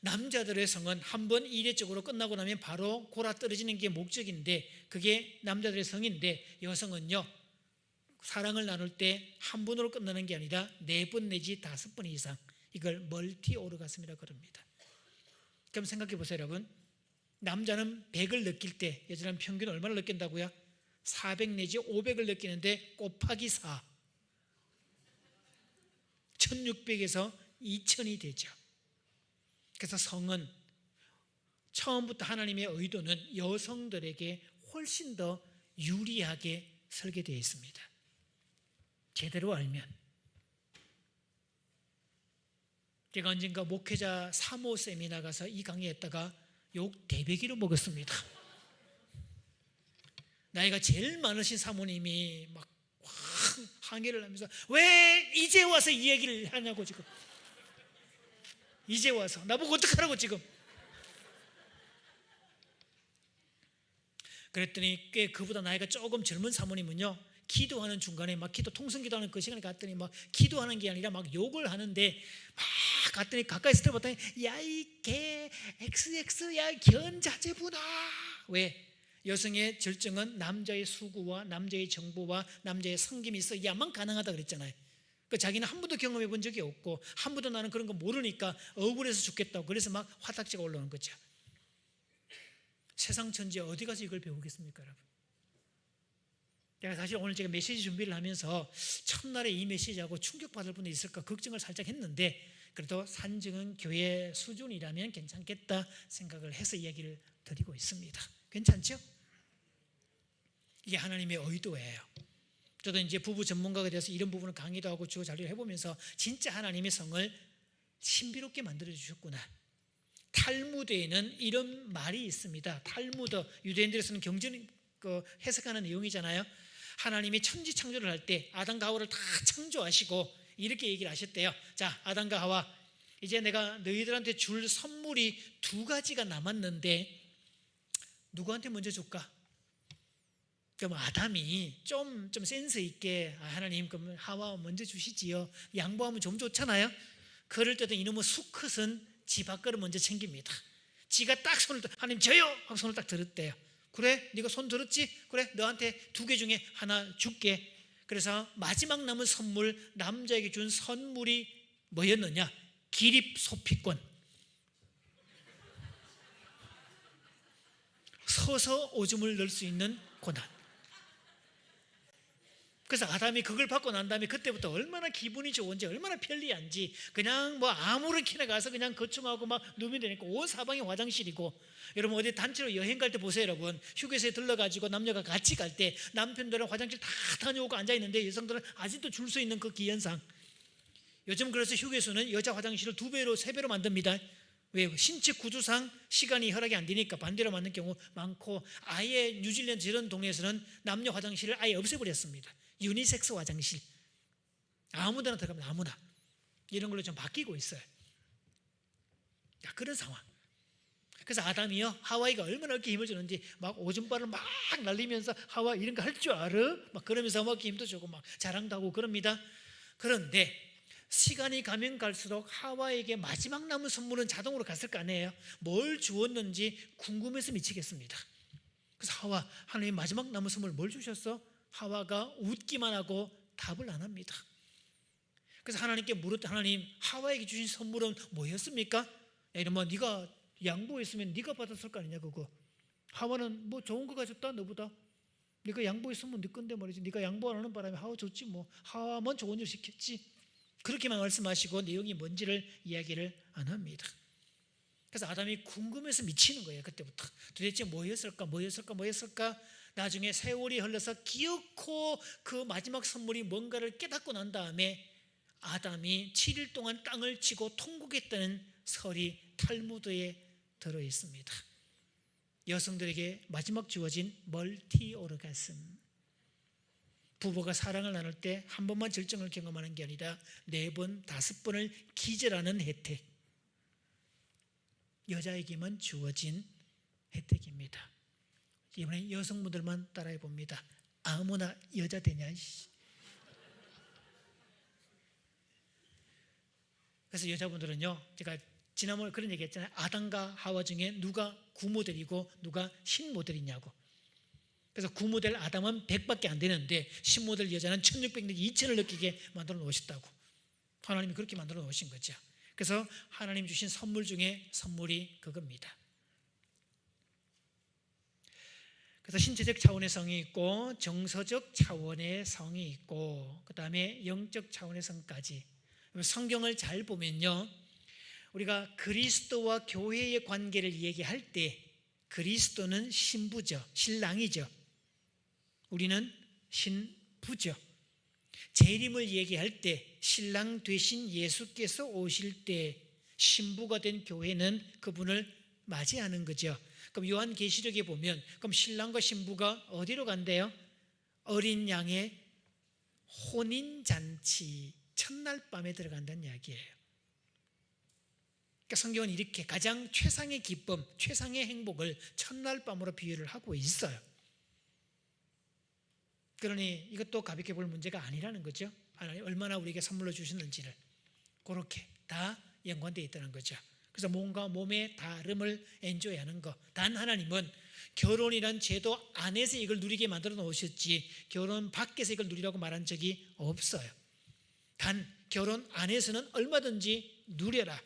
남자들의 성은 한번 이례적으로 끝나고 나면 바로 골아 떨어지는 게 목적인데, 그게 남자들의 성인데, 여성은요 사랑을 나눌 때 한 번으로 끝나는 게 아니라 4번 내지 5번 이상, 이걸 멀티 오르가슴이라고 그럽니다. 그럼 생각해 보세요, 여러분. 남자는 100을 느낄 때 여자는 평균 얼마나 느낀다고요? 400 내지 500을 느끼는데 곱하기 4, 1600에서 2000이 되죠. 그래서 성은 처음부터 하나님의 의도는 여성들에게 훨씬 더 유리하게 설계되어 있습니다. 제대로 알면. 제가 언젠가 목회자 3호 세미나 가서 이 강의했다가 욕 대배기로 먹었습니다. 나이가 제일 많으신 사모님이 막 항의를 하면서 왜 이제 와서 이 얘기를 하냐고 지금. 이제 와서 나보고 어떡하라고 지금. 그랬더니 꽤 그보다 나이가 조금 젊은 사모님은요, 기도하는 중간에 막 통성기도하는 그 시간에 갔더니 막 기도하는 게 아니라 막 욕을 하는데 막 갔더니 가까이서 들어봤더니 야 이 개 XX 야 견자재구나. 왜? 여성의 절정은 남자의 수고와 남자의 정보와 남자의 섬김이 있어야만 가능하다 그랬잖아요. 그 자기는 한 번도 경험해 본 적이 없고 한 번도 나는 그런 거 모르니까 억울해서 죽겠다고 그래서 막 화딱지가 올라오는 거죠. 세상 천지에 어디 가서 이걸 배우겠습니까, 여러분? 내가 사실 오늘 제가 메시지 준비를 하면서 첫날에 이 메시지하고 충격받을 분이 있을까 걱정을 살짝 했는데 그래도 산증은 교회 수준이라면 괜찮겠다 생각을 해서 이야기를 드리고 있습니다. 괜찮죠? 이게 하나님의 의도예요. 저도 이제 부부 전문가가 돼서 이런 부분을 강의도 하고 주어 자료를 해보면서 진짜 하나님의 성을 신비롭게 만들어 주셨구나. 탈무드에는 이런 말이 있습니다. 탈무드, 유대인들이 쓰는 경전 해석하는 내용이잖아요. 하나님이 천지 창조를 할 때 아담과 하와를 다 창조하시고 이렇게 얘기를 하셨대요. 자, 아담과 하와, 이제 내가 너희들한테 줄 선물이 2가지가 남았는데 누구한테 먼저 줄까? 그럼 아담이 좀 센스 있게 하나님 그럼 하와 먼저 주시지요. 양보하면 좀 좋잖아요. 그럴 때도 이놈의 수컷은 지 밖으로 먼저 챙깁니다. 지가 딱 손을 하나님 저요 하고 손을 딱 들었대요. 그래 네가 손 들었지? 그래 너한테 2개 중에 하나 줄게. 그래서 마지막 남은 선물, 남자에게 준 선물이 뭐였느냐? 기립소피권. 서서 오줌을 넣을 수 있는 고난. 그래서 아담이 그걸 받고 난 다음에 그때부터 얼마나 기분이 좋은지 얼마나 편리한지 그냥 뭐 아무렇게나 가서 그냥 거충하고 막 누우면 되니까 온 사방이 화장실이고. 여러분 어디 단체로 여행 갈 때 보세요. 여러분 휴게소에 들러가지고 남녀가 같이 갈 때 남편들은 화장실 다 다녀오고 앉아있는데 여성들은 아직도 줄 수 있는 그 기현상. 요즘 그래서 휴게소는 여자 화장실을 2배로 3배로 만듭니다. 왜? 신체 구조상 시간이 허락이 안 되니까 반대로 만든 경우 많고, 아예 뉴질랜드 이런 동네에서는 남녀 화장실을 아예 없애버렸습니다. 유니섹스 화장실 아무데나 들어가면 아무나 이런 걸로 좀 바뀌고 있어요. 자, 그런 상황. 그래서 아담이요 하와이가 얼마나 이렇게 힘을 주는지 막 오줌발을 막 날리면서 하와 이런 거 할 줄 알아? 막 그러면서 막 힘도 주고 막 자랑도 하고 그럽니다. 그런데 시간이 가면 갈수록 하와에게 마지막 남은 선물은 자동으로 갔을 거 아니에요. 뭘 주었는지 궁금해서 미치겠습니다. 그래서 하와, 하나님 마지막 남은 선물 뭘 주셨어? 하와가 웃기만 하고 답을 안 합니다. 그래서 하나님께 물었다. 하나님, 하와에게 주신 선물은 뭐였습니까? 이러면 네가 양보했으면 네가 받았을 거 아니냐 그거. 하와는 뭐 좋은 거 가졌다 너보다. 네가 양보했으면 네 건데 말이지. 네가 양보 안 하는 바람에 하와 줬지 뭐. 하와만 좋은 일 시켰지. 그렇게만 말씀하시고 내용이 뭔지를 이야기를 안 합니다. 그래서 아담이 궁금해서 미치는 거예요. 그때부터 도대체 뭐였을까. 나중에 세월이 흘러서 기어코 그 마지막 선물이 뭔가를 깨닫고 난 다음에 아담이 7일 동안 땅을 치고 통곡했다는 설이 탈무드에 들어 있습니다. 여성들에게 마지막 주어진 멀티 오르가슴. 부부가 사랑을 나눌 때 한 번만 절정을 경험하는 게 아니라 4번, 5번을 기절하는 혜택. 여자에게만 주어진 혜택입니다. 이번에 여성분들만 따라해 봅니다. 아무나 여자 되냐. 그래서 여자분들은요, 제가 지난번에 그런 얘기 했잖아요. 아담과 하와 중에 누가 구모델이고 누가 신모델이냐고. 그래서 구모델 아담은 100밖에 안 되는데 신모델 여자는 1600 내지 2000을 느끼게 만들어 놓으셨다고. 하나님이 그렇게 만들어 놓으신 거죠. 그래서 하나님 주신 선물 중에 선물이 그겁니다. 그래서 신체적 차원의 성이 있고 정서적 차원의 성이 있고 그 다음에 영적 차원의 성까지. 성경을 잘 보면요, 우리가 그리스도와 교회의 관계를 얘기할 때 그리스도는 신부죠. 신랑이죠. 우리는 신부죠. 재림을 얘기할 때 신랑 되신 예수께서 오실 때 신부가 된 교회는 그분을 맞이하는 거죠. 그럼 요한계시록에 보면 그럼 신랑과 신부가 어디로 간대요? 어린 양의 혼인잔치 첫날 밤에 들어간다는 이야기예요. 그러니까 성경은 이렇게 가장 최상의 기쁨, 최상의 행복을 첫날 밤으로 비유를 하고 있어요. 그러니 이것도 가볍게 볼 문제가 아니라는 거죠. 하나님 얼마나 우리에게 선물로 주셨는지를 그렇게 다 연관되어 있다는 거죠. 그래서 몸과 몸의 다름을 엔조이하는 것. 단 하나님은 결혼이란 제도 안에서 이걸 누리게 만들어 놓으셨지 결혼 밖에서 이걸 누리라고 말한 적이 없어요. 단 결혼 안에서는 얼마든지 누려라.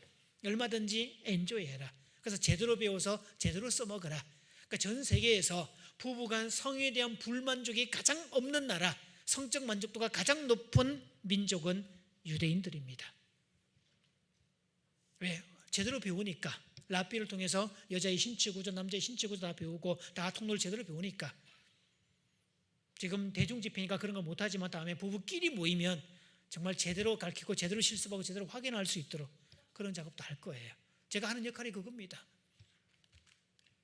얼마든지 엔조이해라. 그래서 제대로 배워서 제대로 써먹어라. 그러니까 전 세계에서 부부간 성에 대한 불만족이 가장 없는 나라, 성적 만족도가 가장 높은 민족은 유대인들입니다. 왜? 제대로 배우니까. 랍비를 통해서 여자의 신체구조, 남자의 신체구조 다 배우고 다 통로를 제대로 배우니까. 지금 대중집회니까 그런 걸 못하지만 다음에 부부끼리 모이면 정말 제대로 가르치고 제대로 실습하고 제대로 확인할 수 있도록 그런 작업도 할 거예요. 제가 하는 역할이 그겁니다.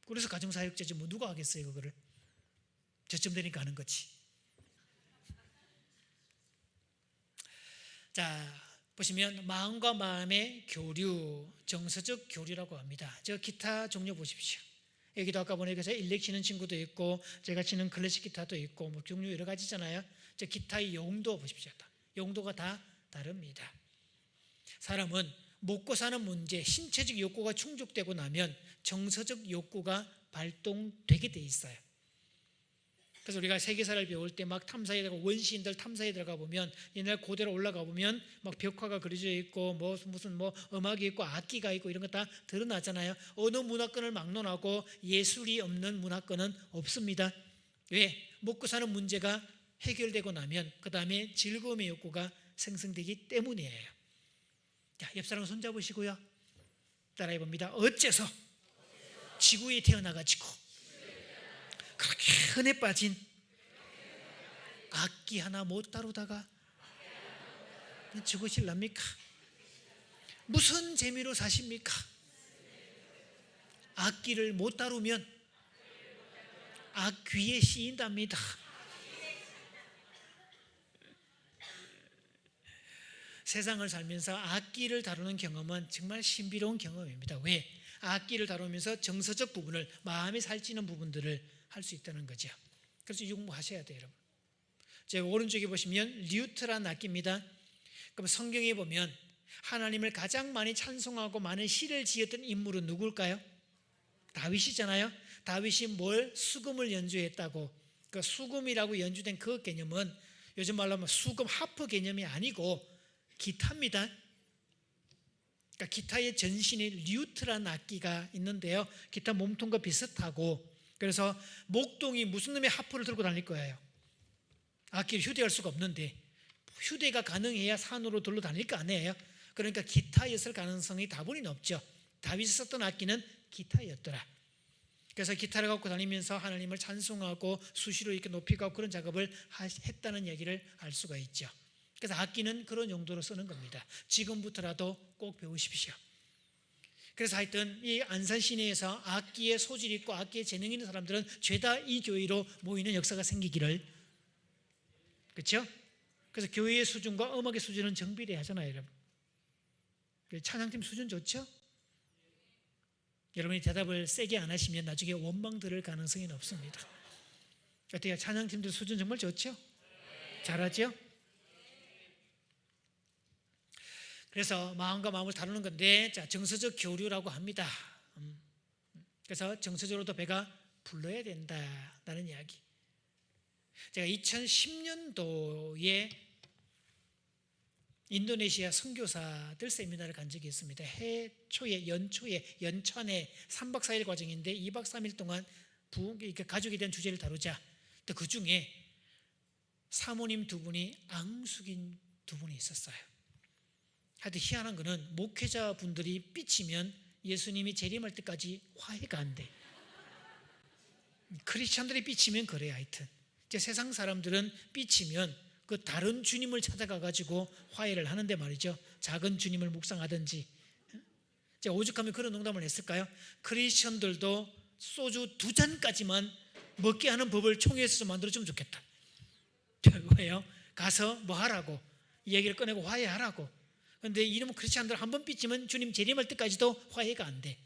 그래서 가정사역자지 뭐 누가 하겠어요 그거를. 저쯤 되니까 하는 거지. 자 보시면 마음과 마음의 교류, 정서적 교류라고 합니다. 저 기타 종류 보십시오. 여기도 아까 보니까 제가 일렉 치는 친구도 있고 제가 치는 클래식 기타도 있고 뭐 종류 여러 가지잖아요. 저 기타의 용도 보십시오. 용도가 다 다릅니다. 사람은 먹고 사는 문제, 신체적 욕구가 충족되고 나면 정서적 욕구가 발동되게 돼 있어요. 그래서 우리가 세계사를 배울 때 막 탐사에 들어가 원시인들 탐사에 들어가 보면 옛날 고대로 올라가 보면 막 벽화가 그려져 있고 무슨 음악이 있고 악기가 있고 이런 거 다 드러나잖아요. 어느 문화권을 막론하고 예술이 없는 문화권은 없습니다. 왜? 먹고 사는 문제가 해결되고 나면 그 다음에 즐거움의 욕구가 생성되기 때문이에요. 자, 옆 사람 손잡으시고요. 따라해 봅니다. 어째서 지구에 태어나가지고 그렇게 흔해 빠진 악기 하나 못 다루다가 죽으실랍니까? 무슨 재미로 사십니까? 악기를 못 다루면 악귀에 씌인답니다. 세상을 살면서 악기를 다루는 경험은 정말 신비로운 경험입니다. 왜? 악기를 다루면서 정서적 부분을, 마음에 살찌는 부분들을 할 수 있다는 거죠. 그래서 육무하셔야 돼요, 여러분. 제가 오른쪽에 보시면 리우트라는 악기입니다. 그럼 성경에 보면 하나님을 가장 많이 찬송하고 많은 시를 지었던 인물은 누굴까요? 다윗이잖아요. 다윗이 뭘? 수금을 연주했다고. 그 수금이라고 연주된 그 개념은 요즘 말로 하면 수금 하프 개념이 아니고 기타입니다. 그러니까 기타의 전신에 리우트라는 악기가 있는데요. 기타 몸통과 비슷하고 그래서 목동이 무슨 놈의 하프를 들고 다닐 거예요. 악기를 휴대할 수가 없는데 휴대가 가능해야 산으로 들러 다닐 거 아니에요. 그러니까 기타였을 가능성이 다분히 높죠. 다윗이 썼던 악기는 기타였더라. 그래서 기타를 갖고 다니면서 하나님을 찬송하고 수시로 이렇게 높이고 그런 작업을 했다는 얘기를 알 수가 있죠. 그래서 악기는 그런 용도로 쓰는 겁니다. 지금부터라도 꼭 배우십시오. 그래서 하여튼 이 안산 시내에서 악기에 소질이 있고 악기에 재능이 있는 사람들은 죄다 이 교회로 모이는 역사가 생기기를. 그렇죠? 그래서 교회의 수준과 음악의 수준은 정비례하잖아요, 여러분. 찬양팀 수준 좋죠? 여러분이 대답을 세게 안 하시면 나중에 원망 들을 가능성이 높습니다. 어때요? 찬양팀들 수준 정말 좋죠? 잘하죠? 그래서 마음과 마음을 다루는 건데, 자, 정서적 교류라고 합니다. 그래서 정서적으로도 배가 불러야 된다는 이야기. 제가 2010년도에 인도네시아 선교사들 세미나를 간 적이 있습니다. 연천에 3박 4일 과정인데 2박 3일 동안 가족에 대한 주제를 다루자. 그 중에 사모님 두 분이 앙숙인 두 분이 있었어요. 하여튼 희한한 거는 목회자분들이 삐치면 예수님이 재림할 때까지 화해가 안 돼. 크리스찬들이 삐치면 그래. 하여튼 이제 세상 사람들은 삐치면 그 다른 주님을 찾아가 가지고 화해를 하는데 말이죠. 작은 주님을 묵상하든지. 제가 오죽하면 그런 농담을 했을까요? 크리스천들도 소주 2잔까지만 먹게 하는 법을 총회에서 만들어주면 좋겠다. 왜요? 가서 뭐 하라고, 얘기를 꺼내고 화해하라고. 그런데 이놈의 크리스천들 한번 삐치면 주님 재림할 때까지도 화해가 안 돼.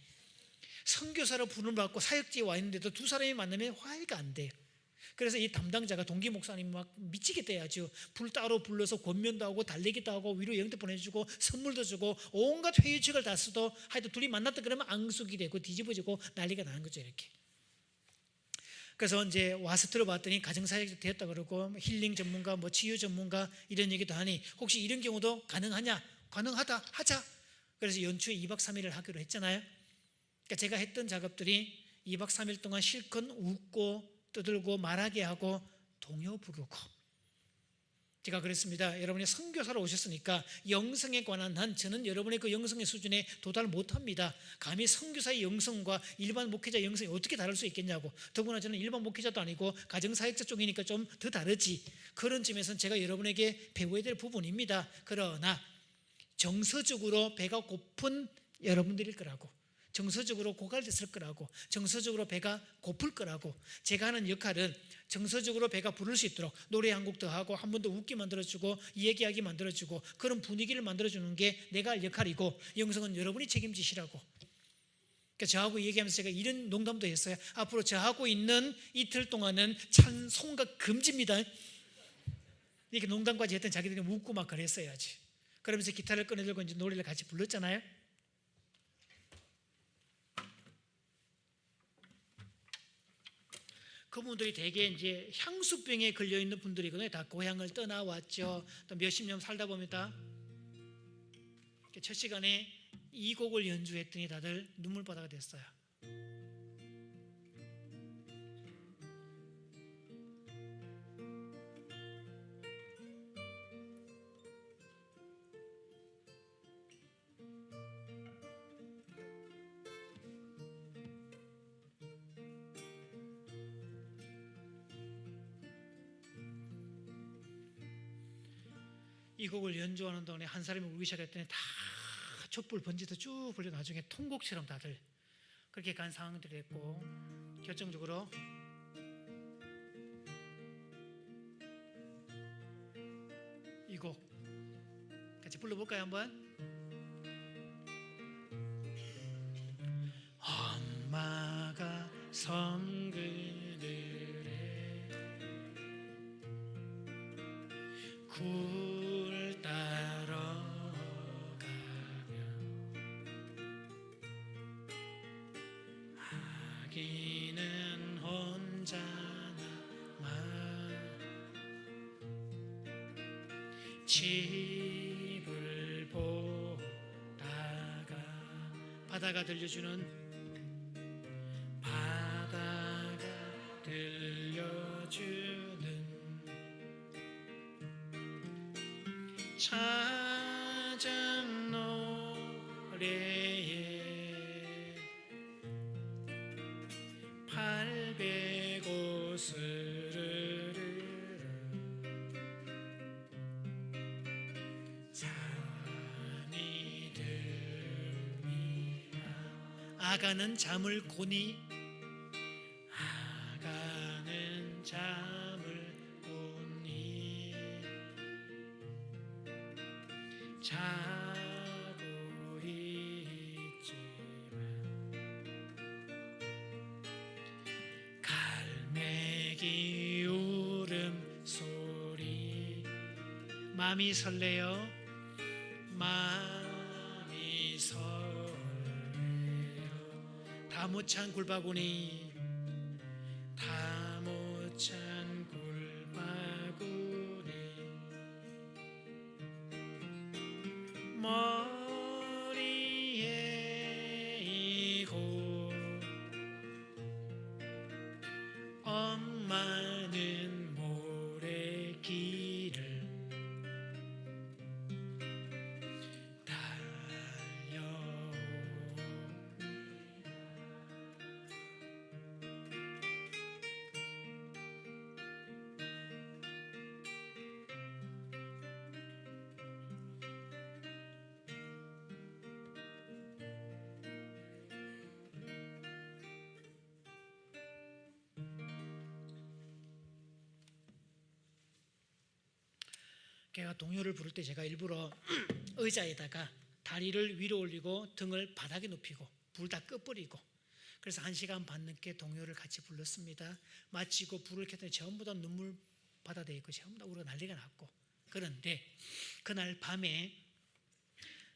선교사로 부름을 받고 사역지에 와 있는데도 두 사람이 만나면 화해가 안 돼요. 그래서 이 담당자가 동기 목사님 막 미치겠다 해야죠. 불 따로 불러서 권면도 하고 달래기도 하고 위로 영도 보내주고 선물도 주고 온갖 회유책을 다 써도 하여튼 둘이 만났다 그러면 앙숙이 되고 뒤집어지고 난리가 나는 거죠. 이렇게. 그래서 이제 와서 들어봤더니 가정사역자 되었다 그러고 힐링 전문가 뭐 치유 전문가 이런 얘기도 하니 혹시 이런 경우도 가능하냐? 가능하다 하자. 그래서 연초에 2박 3일을 하기로 했잖아요. 그러니까 제가 했던 작업들이 2박 3일 동안 실컷 웃고 떠들고 말하게 하고 동요 부르고. 제가 그랬습니다. 여러분이 선교사로 오셨으니까 영성에 관한 한 저는 여러분의 그 영성의 수준에 도달 못합니다. 감히 선교사의 영성과 일반 목회자 영성이 어떻게 다를 수 있겠냐고. 더구나 저는 일반 목회자도 아니고 가정사역자 쪽이니까 좀 더 다르지. 그런 점에서는 제가 여러분에게 배워야 될 부분입니다. 그러나 정서적으로 배가 고픈 여러분들일 거라고, 정서적으로 고갈됐을 거라고, 정서적으로 배가 고플 거라고. 제가 하는 역할은 정서적으로 배가 부를 수 있도록 노래 한 곡 더 하고 한 번 더 웃게 만들어주고 얘기하게 만들어주고 그런 분위기를 만들어주는 게 내가 할 역할이고, 영성은 여러분이 책임지시라고. 그러니까 저하고 얘기하면서 제가 이런 농담도 했어요. 앞으로 저하고 있는 이틀 동안은 찬송가 금지입니다. 이렇게 농담까지 했던 자기들이 웃고 막 그랬어야지. 그러면서 기타를 꺼내들고 이제 노래를 같이 불렀잖아요. 그분들이 대개 이제 향수병에 걸려 있는 분들이거든요. 다 고향을 떠나왔죠. 또 몇십 년 살다 보면 다 첫 시간에 이 곡을 연주했더니 다들 눈물바다가 됐어요. 이 곡을 연주하는 동안에 한 사람이 울기 시작했더니 다 촛불 번지도 쭉 불려 나중에 통곡처럼 다들 그렇게 간 상황들이 됐고, 결정적으로 이 곡 같이 불러볼까요 한번? 엄마가 성그들의 굴 따러 가며 아기는 혼자 남아 집을 보다가 바다가 들려주는 차장 노래에 805스르르 잠이 듭니다. 아가는 잠을 고니 아가는 잠을 고니 자고 있지만 갈매기 울음소리 마음이 설레요. 마음이 설레요. 다 못 찬 굴바구니 다 못 찬 굴바구니 머리에 이고 엄마는 모래길을 걔가 동요를 부를 때 제가 일부러 의자에다가 다리를 위로 올리고 등을 바닥에 눕히고 불 다 꺼버리고 그래서 1시간 반 넘게 동요를 같이 불렀습니다. 마치고 불을 켰더니 전부 다 눈물 바다돼 있고 전부 다 우리가 난리가 났고 그런데 그날 밤에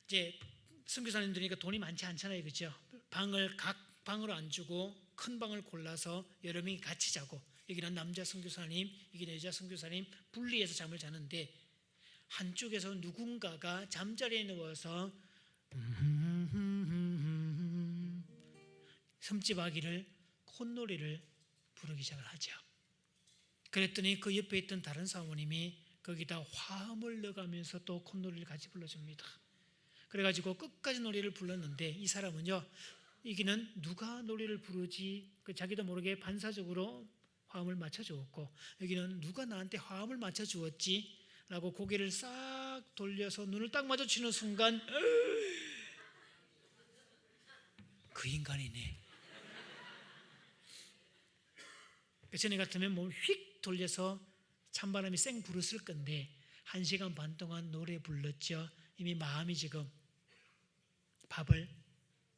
이제 선교사님들이니까 돈이 많지 않잖아요, 그죠? 방을 각 방으로 안 주고 큰 방을 골라서 여러 명이 같이 자고 여기는 남자 선교사님, 여기는 여자 선교사님 분리해서 잠을 자는데 한쪽에서 누군가가 잠자리에 누워서 섬지박이를 콧노래를 부르기 시작을 하죠. 그랬더니 그 옆에 있던 다른 사모님이 거기다 화음을 넣어가면서 또 콧노래를 같이 불러줍니다. 그래가지고 끝까지 노래를 불렀는데 이 사람은요, 여기는 누가 노래를 부르지 자기도 모르게 반사적으로 화음을 맞춰주었고 여기는 누가 나한테 화음을 맞춰주었지 라고 고개를 싹 돌려서 눈을 딱 마주치는 순간 그 인간이네. 전에 같으면 몸을 휙 돌려서 찬바람이 쌩 불었을 건데 1시간 반 동안 노래 불렀죠. 이미 마음이 지금 밥을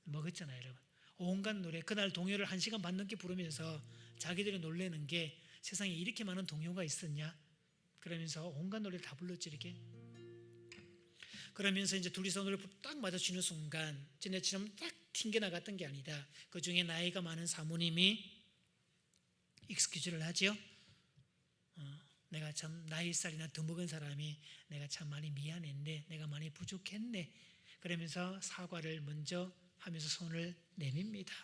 먹었잖아요, 여러분. 온갖 노래, 그날 동요를 1시간 반 넘게 부르면서 자기들이 놀라는 게 세상에 이렇게 많은 동요가 있었냐? 그러면서 온갖 노래를 다 불렀지 이렇게. 그러면서 이제 둘이서 노래를 딱 맞아주는 순간 전에처럼 딱 튕겨나갔던 게 아니다. 그 중에 나이가 많은 사모님이 익스큐즈를 하죠. 내가 참 나이 살이나 더 먹은 사람이 내가 참 많이 미안했네, 내가 많이 부족했네 그러면서 사과를 먼저 하면서 손을 내밉니다.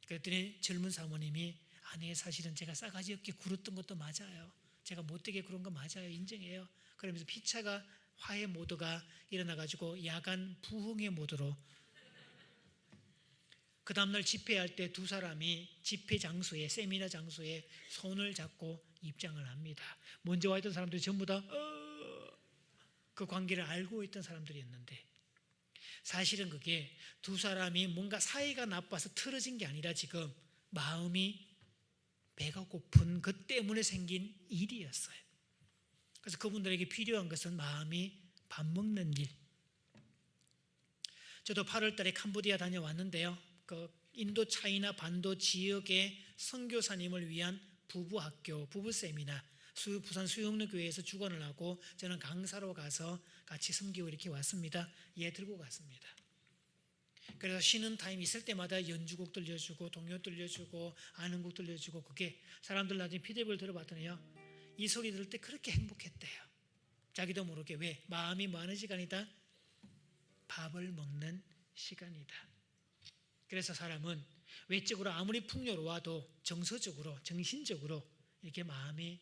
그랬더니 젊은 사모님이 아니 사실은 제가 싸가지 없게 굴었던 것도 맞아요, 제가 못되게 그런 거 맞아요, 인정해요 그러면서 피차가 화해 모드가 일어나가지고 야간 부흥의 모드로 그 다음날 집회할 때 두 사람이 집회 장소에 세미나 장소에 손을 잡고 입장을 합니다. 먼저 와 있던 사람들이 전부 다 그 관계를 알고 있던 사람들이었는데 사실은 그게 두 사람이 뭔가 사이가 나빠서 틀어진 게 아니라 지금 마음이 배가 고픈 그 때문에 생긴 일이었어요. 그래서 그분들에게 필요한 것은 마음이 밥 먹는 일. 저도 8월 달에 캄보디아 다녀왔는데요. 그 인도 차이나 반도 지역의 선교사님을 위한 부부학교, 부부세미나 부산 수영로교회에서 주관을 하고 저는 강사로 가서 같이 섬기고 이렇게 왔습니다. 얘 들고 갔습니다. 그래서 쉬는 타임 있을 때마다 연주곡 들려주고 동요 들려주고 아는 곡 들려주고 그게 사람들 나중에 피드백을 들어봤더니요, 이 소리 들을 때 그렇게 행복했대요. 자기도 모르게. 왜? 마음이 뭐 하는 시간이다? 밥을 먹는 시간이다. 그래서 사람은 외적으로 아무리 풍요로워도 정서적으로 정신적으로 이렇게 마음이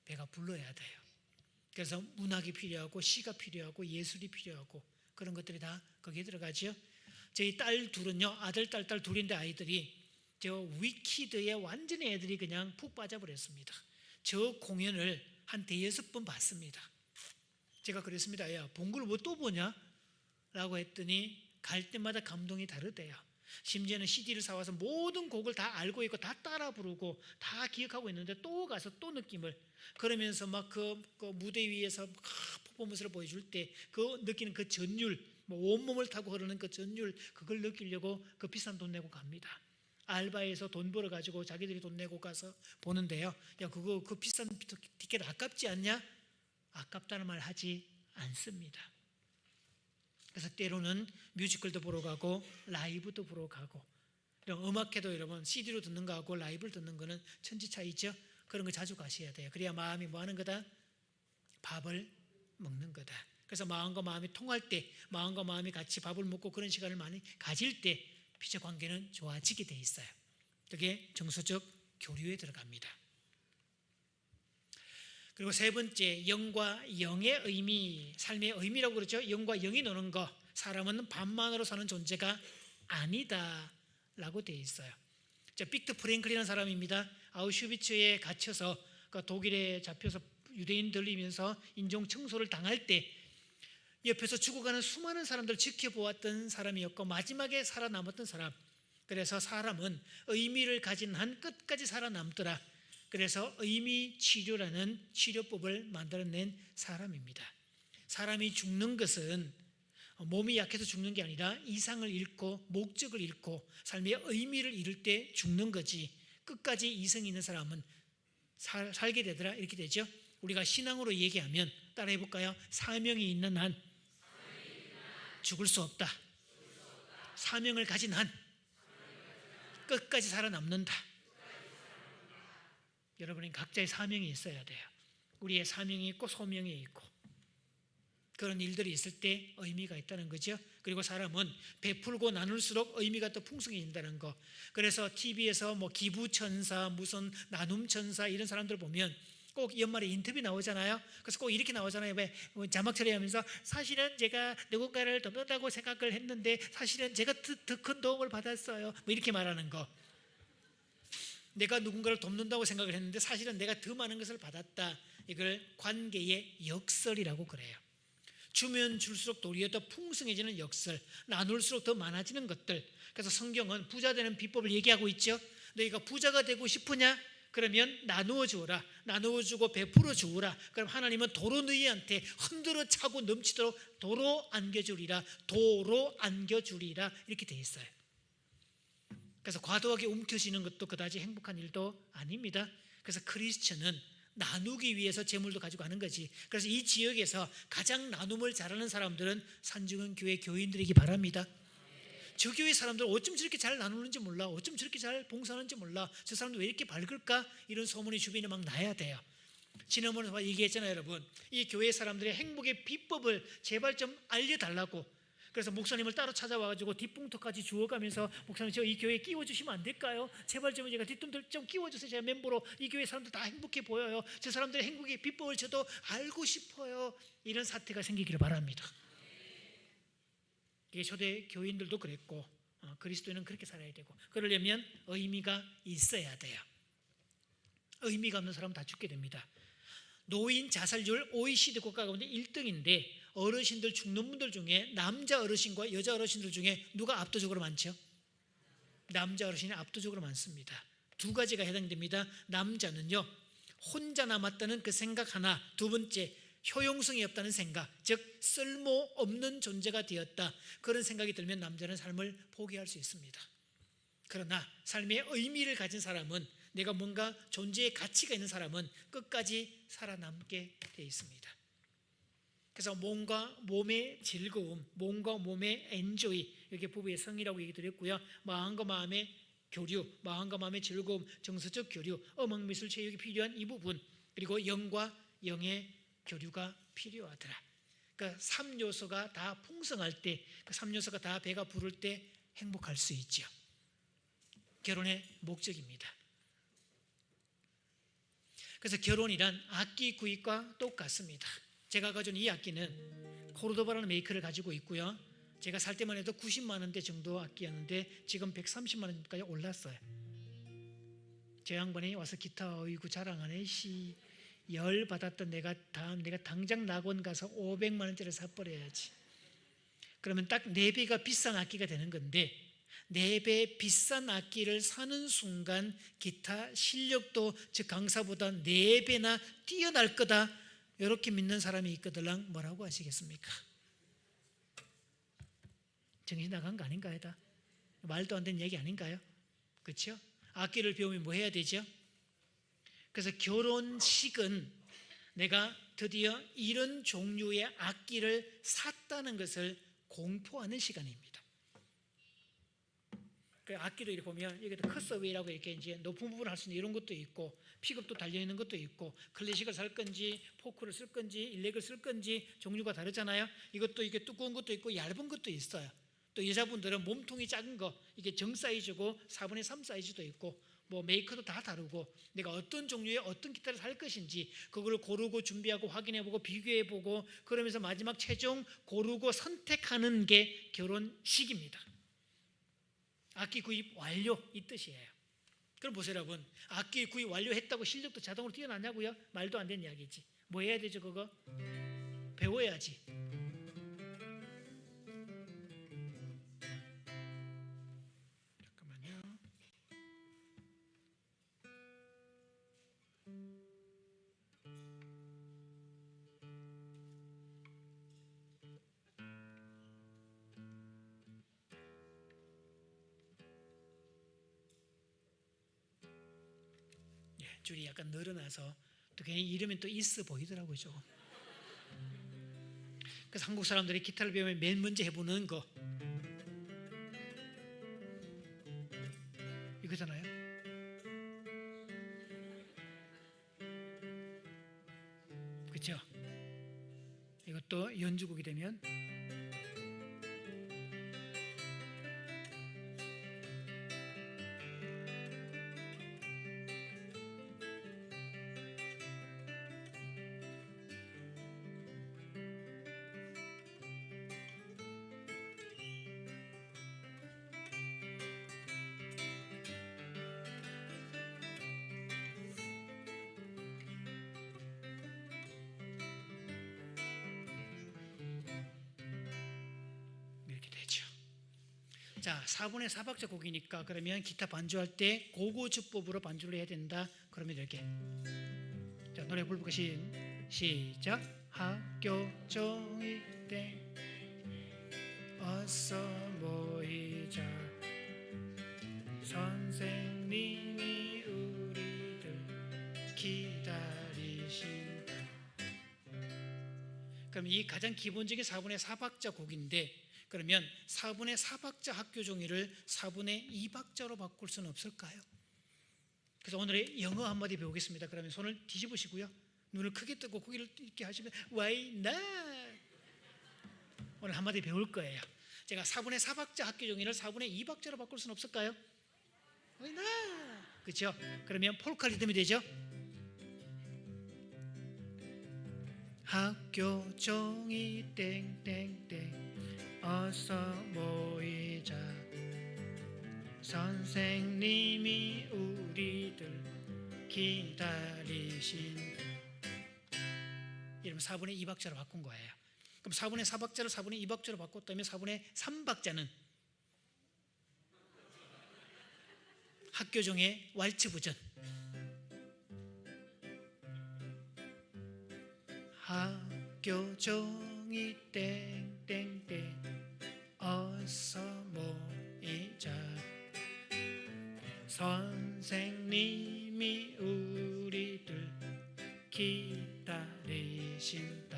배가 불러야 돼요. 그래서 문학이 필요하고 시가 필요하고 예술이 필요하고 그런 것들이 다 거기에 들어가죠. 저희 딸 둘은요, 아들 딸 둘인데 아이들이 저 위키드에 완전히 애들이 그냥 푹 빠져버렸습니다. 저 공연을 한 5-6번 봤습니다. 제가 그랬습니다. 야, 본 걸 뭐 또 보냐? 라고 했더니 갈 때마다 감동이 다르대요. 심지어는 CD를 사와서 모든 곡을 다 알고 있고 다 따라 부르고 다 기억하고 있는데 또 가서 또 느낌을 그러면서 막 그 무대 위에서 막 퍼포먼스를 보여줄 때 그 느끼는 그 전율, 뭐 온몸을 타고 흐르는 그 전율, 그걸 느끼려고 그 비싼 돈 내고 갑니다. 알바해서 돈 벌어 가지고 자기들이 돈 내고 가서 보는데요. 야, 그거 그 비싼 티켓 아깝지 않냐? 아깝다는 말 하지 않습니다. 그래서 때로는 뮤지컬도 보러 가고 라이브도 보러 가고, 음악회도 여러분 CD로 듣는 거하고 라이브를 듣는 거는 천지 차이죠. 그런 거 자주 가셔야 돼요. 그래야 마음이 뭐 하는 거다? 밥을 먹는 거다. 그래서 마음과 마음이 통할 때, 마음과 마음이 같이 밥을 먹고 그런 시간을 많이 가질 때 피적 관계는 좋아지게 돼 있어요. 그게 정서적 교류에 들어갑니다. 그리고 세 번째, 영과 영의 의미, 삶의 의미라고 그러죠. 영과 영이 노는 거, 사람은 밥만으로 사는 존재가 아니다 라고 되어 있어요. 빅터 프랭클이라는 사람입니다. 아우슈비츠에 갇혀서 독일에 잡혀서 유대인 들리면서 인종 청소를 당할 때 옆에서 죽어가는 수많은 사람들을 지켜보았던 사람이었고 마지막에 살아남았던 사람. 그래서 사람은 의미를 가진 한 끝까지 살아남더라. 그래서 의미 치료라는 치료법을 만들어낸 사람입니다. 사람이 죽는 것은 몸이 약해서 죽는 게 아니라 이상을 잃고 목적을 잃고 삶의 의미를 잃을 때 죽는 거지, 끝까지 이성이 있는 사람은 살게 되더라, 이렇게 되죠. 우리가 신앙으로 얘기하면 따라해 볼까요? 사명이 있는 한 죽을 수 없다. 사명을 가진 한 끝까지 살아남는다. 여러분은 각자의 사명이 있어야 돼요. 우리의 사명이 있고 소명이 있고 그런 일들이 있을 때 의미가 있다는 거죠. 그리고 사람은 베풀고 나눌수록 의미가 더 풍성해진다는 거. 그래서 TV에서 뭐 기부천사, 무슨 나눔천사 이런 사람들 보면 꼭 연말에 인터뷰 나오잖아요. 그래서 꼭 이렇게 나오잖아요. 왜 자막 처리하면서 사실은 제가 누군가를 돕는다고 생각을 했는데 사실은 제가 더 큰 도움을 받았어요. 뭐 이렇게 말하는 거. 내가 누군가를 돕는다고 생각을 했는데 사실은 내가 더 많은 것을 받았다. 이걸 관계의 역설이라고 그래요. 주면 줄수록 도리어 더 풍성해지는 역설, 나눌수록 더 많아지는 것들. 그래서 성경은 부자 되는 비법을 얘기하고 있죠. 너희가 부자가 되고 싶으냐? 그러면 나누어 주어라. 나누어 주고 베풀어 주어라. 그럼 하나님은 도로 너희한테 흔들어 차고 넘치도록 도로 안겨주리라. 도로 안겨주리라. 이렇게 돼 있어요. 그래서 과도하게 움켜쥐는 것도 그다지 행복한 일도 아닙니다. 그래서 크리스천은 나누기 위해서 재물도 가지고 가는 거지. 그래서 이 지역에서 가장 나눔을 잘하는 사람들은 산중원 교회 교인들이기 바랍니다. 저 교회 사람들 어쩜 저렇게 잘 나누는지 몰라, 어쩜 저렇게 잘 봉사하는지 몰라, 저 사람들 왜 이렇게 밝을까? 이런 소문이 주변에 막 나야 돼요. 지난번에 얘기했잖아요, 여러분. 이 교회 사람들의 행복의 비법을 제발 좀 알려달라고. 그래서 목사님을 따로 찾아와가지고 뒷봉투까지 주워가면서 목사님 저 이 교회에 끼워주시면 안 될까요? 제발 좀 제가 뒷돈들 좀 끼워주세요. 제가 멤버로 이 교회 사람들 다 행복해 보여요. 저 사람들의 행복의 비법을 저도 알고 싶어요. 이런 사태가 생기기를 바랍니다. 이게 초대 교인들도 그랬고 그리스도인은 그렇게 살아야 되고, 그러려면 의미가 있어야 돼요. 의미가 없는 사람은 다 죽게 됩니다. 노인 자살률 OECD 국가 가운데 1등인데 어르신들 죽는 분들 중에 남자 어르신과 여자 어르신들 중에 누가 압도적으로 많죠? 남자 어르신이 압도적으로 많습니다. 두 가지가 해당됩니다. 남자는요, 혼자 남았다는 그 생각 하나, 두 번째 효용성이 없다는 생각, 즉 쓸모없는 존재가 되었다, 그런 생각이 들면 남자는 삶을 포기할 수 있습니다. 그러나 삶의 의미를 가진 사람은, 내가 뭔가 존재의 가치가 있는 사람은 끝까지 살아남게 되어 있습니다. 그래서 몸과 몸의 즐거움, 몸과 몸의 엔조이, 이렇게 부부의 성이라고 얘기 드렸고요. 마음과 마음의 교류, 마음과 마음의 즐거움, 정서적 교류, 음악미술 체육이 필요한 이 부분, 그리고 영과 영의 교류가 필요하더라. 그 3요소가 다 풍성할 때, 그 3요소가 다 배가 부를 때 행복할 수 있죠. 결혼의 목적입니다. 그래서 결혼이란 악기 구입과 똑같습니다. 제가 가진 이 악기는 코르도바라는 메이커를 가지고 있고요. 제가 살 때만 해도 90만 원대 정도 악기였는데 지금 130만 원까지 올랐어요. 저 양반이 와서 기타 어이구 자랑하네. 열 받았던 내가 당장 낙원 가서 500만 원짜리 사버려야지. 그러면 딱 4배가 비싼 악기가 되는 건데, 4배 비싼 악기를 사는 순간 기타 실력도 즉 강사보다 4배나 뛰어날 거다, 이렇게 믿는 사람이 있거들랑 뭐라고 하시겠습니까? 정신 나간 거 아닌가요? 다 말도 안 되는 얘기 아닌가요? 그렇죠? 악기를 배우면 뭐 해야 되죠? 그래서 결혼식은 내가 드디어 이런 종류의 악기를 샀다는 것을 공포하는 시간입니다. 그 악기도 이렇게 보면 여기도 커서웨이라고 이렇게 이제 높은 부분을 할 수 있는 이런 것도 있고, 픽업도 달려 있는 것도 있고, 클래식을 살 건지 포크를 쓸 건지 일렉을 쓸 건지 종류가 다르잖아요. 이것도 이게 두꺼운 것도 있고 얇은 것도 있어요. 또 여자분들은 몸통이 작은 거, 이게 정 사이즈고 4분의 3 사이즈도 있고, 뭐 메이커도 다 다르고, 내가 어떤 종류의 어떤 기타를 살 것인지 그걸 고르고 준비하고 확인해보고 비교해보고, 그러면서 마지막 최종 고르고 선택하는 게 결혼식입니다. 악기 구입 완료, 이 뜻이에요. 그럼 보세요 여러분, 악기 구입 완료했다고 실력도 자동으로 뛰어나냐고요? 말도 안 되는 이야기지. 뭐 해야 되죠? 그거 배워야지. 잠깐만요. 줄이 약간 늘어나서 또 괜히 이러면 또 있어 보이더라고요. 조금. 그래서 한국 사람들이 기타를 배우면 맨 먼저 해보는 거 이거잖아요. 그렇죠? 이것도 연주곡이 되면 이렇게 되죠. 자, 4분의 4박자 곡이니까 그러면 기타 반주할 때 고고주법으로 반주를 해야 된다. 그러면 이렇게 자, 노래 불러볼까? 시작. 학교 종이 때 어서 모이자 선생님이 우리들 기다리신다. 그럼 이 가장 기본적인 4분의 4박자 곡인데 그러면 4분의 4박자 학교 종이를 4분의 2박자로 바꿀 수는 없을까요? 그래서 오늘의 영어 한마디 배우겠습니다. 그러면 손을 뒤집으시고요. 눈을 크게 뜨고 고개를 이렇게 하시면 Why not? 오늘 한마디 배울 거예요. 제가 4분의 4박자 학교 종이를 4분의 2박자로 바꿀 수는 없을까요? Why not? 그렇죠? 그러면 폴카 리듬이 되죠? 학교 종이 땡땡땡 어서 모이자 선생님이 우리들 기다리신다. 이러면 4분의 2박자로 바꾼 거예요. 그럼 4분의 4박자를 4분의 2박자로 바꿨다면 4분의 3박자는 학교 종의 왈츠 버전. 학교 종이 땡땡땡 어서 모이자 선생님이 우리들 기다리신다.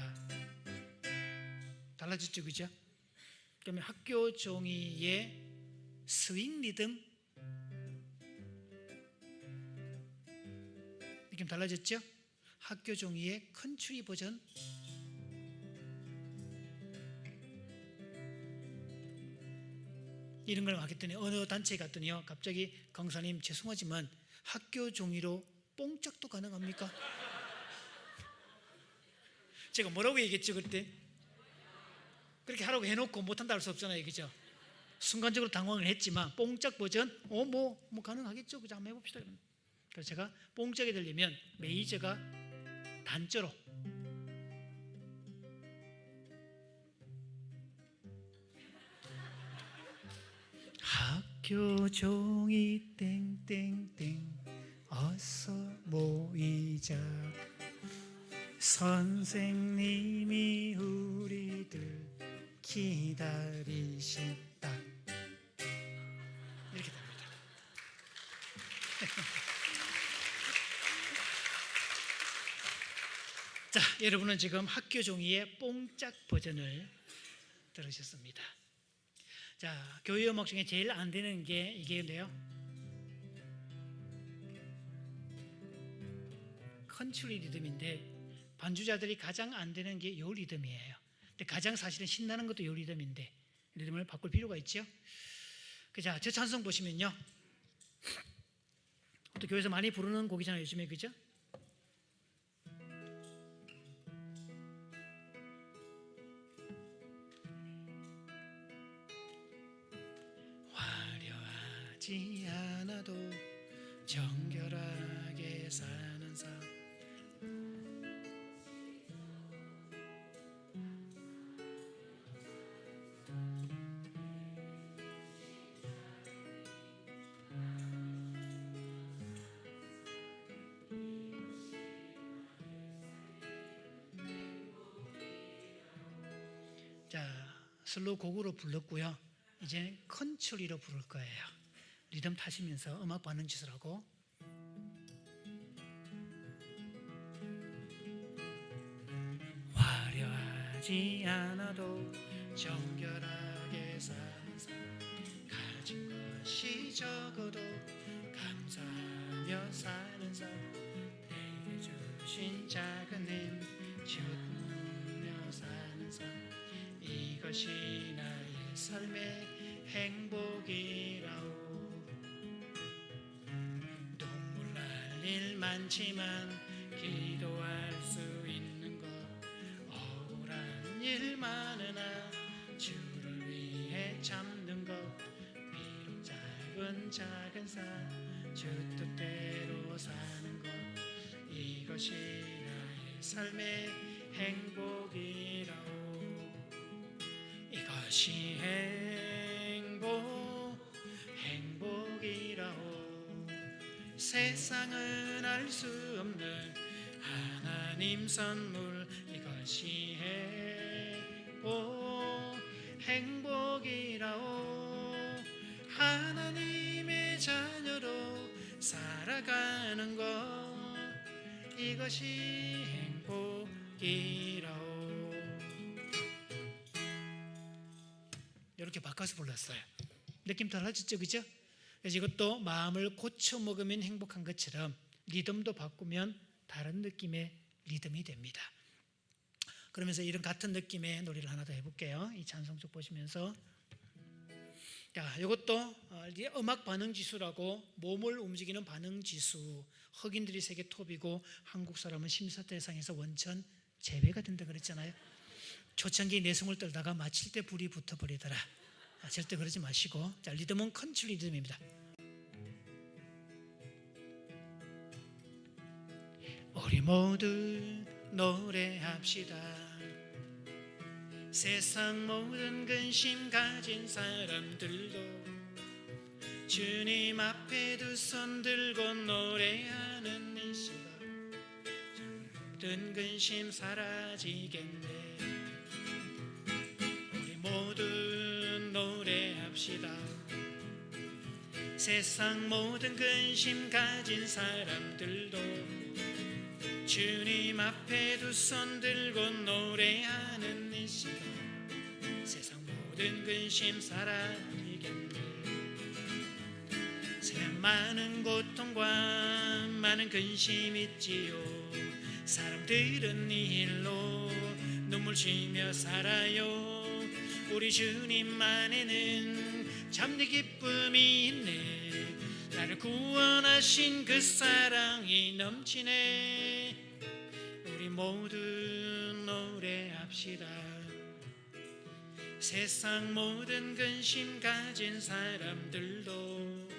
달라졌죠, 그죠? 그러면 학교 종이의 스윙 리듬 느낌 달라졌죠? 학교 종이의 컨트리 버전 이런 걸 하겠더니 어느 단체에 갔더니요 갑자기 강사님 죄송하지만 학교 종이로 뽕짝도 가능합니까? 제가 뭐라고 얘기했죠 그때? 그렇게 하라고 해놓고 못한다 할 수 없잖아요, 그죠? 순간적으로 당황을 했지만 뽕짝 버전 뭐 가능하겠죠, 그죠? 한번 해봅시다. 그래서 제가 뽕짝이 되려면 메이저가 단조로 학교 종이 땡땡땡 어서 모이자 선생님이 우리들 기다리신다. 이렇게 됩니다. 자, 여러분은 지금 학교 종이의 뽕짝 버전을 들으셨습니다. 자, 교회 음악 중에 제일 안 되는 게 이게인데요. 컨트리 리듬인데 반주자들이 가장 안 되는 게 요 리듬이에요. 근데 가장 사실은 신나는 것도 요 리듬인데 리듬을 바꿀 필요가 있죠. 자, 저 찬송 보시면요. 또 교회에서 많이 부르는 곡이잖아요, 요즘에, 그죠? 화려하지 않아도 정결하게 사는 삶. 자, 슬로우 곡으로 불렀고요. 이제 컨트리로 부를 거예요. 리듬 타시면서 음악 받는 짓을 하고 하지 않아도 정결하게 사는 삶, 가진 것이 적어도 감사하며 사는 삶, 내게 주신 작은 힘 주며 사는 삶, 이것이 나의 삶의 행복이라오. 눈물 날 일 많지만 기도할 수 있는 것, 억울한 일 많으나 주를 위해 참는 것, 비록 작은 삶 주 뜻대로 사는 것, 이것이 나의 삶의 행복이라오. 이것이 행복이라오. 세상은 알 수 없는 하나님 선물, 이것이 행복이라오. 하나님의 자녀로 살아가는 것, 이것이 행복이라오. 이렇게 바꿔서 불렀어요. 느낌 달라졌죠, 그죠? 그래서 이것도 마음을 고쳐 먹으면 행복한 것처럼 리듬도 바꾸면 다른 느낌의 리듬이 됩니다. 그러면서 이런 같은 느낌의 노래를 하나 더 해볼게요. 이 찬송쪽 보시면서, 자, 이것도 음악 반응 지수라고, 몸을 움직이는 반응 지수, 흑인들이 세계 톱이고 한국 사람은 심사 대상에서 원천 제외가 된다 그랬잖아요. 초창기 내숭을 떨다가 마칠 때 불이 붙어버리더라. 절대 그러지 마시고, 자, 리듬은 컨트리 리듬입니다. 우리 모두 노래합시다. 세상 모든 근심 가진 사람들도 주님 앞에 두 손 들고 노래하는 이 시간, 모든 근심 사라지겠네. 우리 모두 노래합시다. 세상 모든 근심 가진 사람들도 주님 앞에 두 손 들고 노래하는 이 시간, 세상 모든 근심 사라지겠네. 세상 많은 고통과 많은 근심 있지요. 사람들은 이 일로 눈물 쉬며 살아요. 우리 주님 안에는 참된 기쁨이 있네. 나를 구원하신 그 사랑이 넘치네. 우리 모두 노래합시다. 세상 모든 근심 가진 사람들도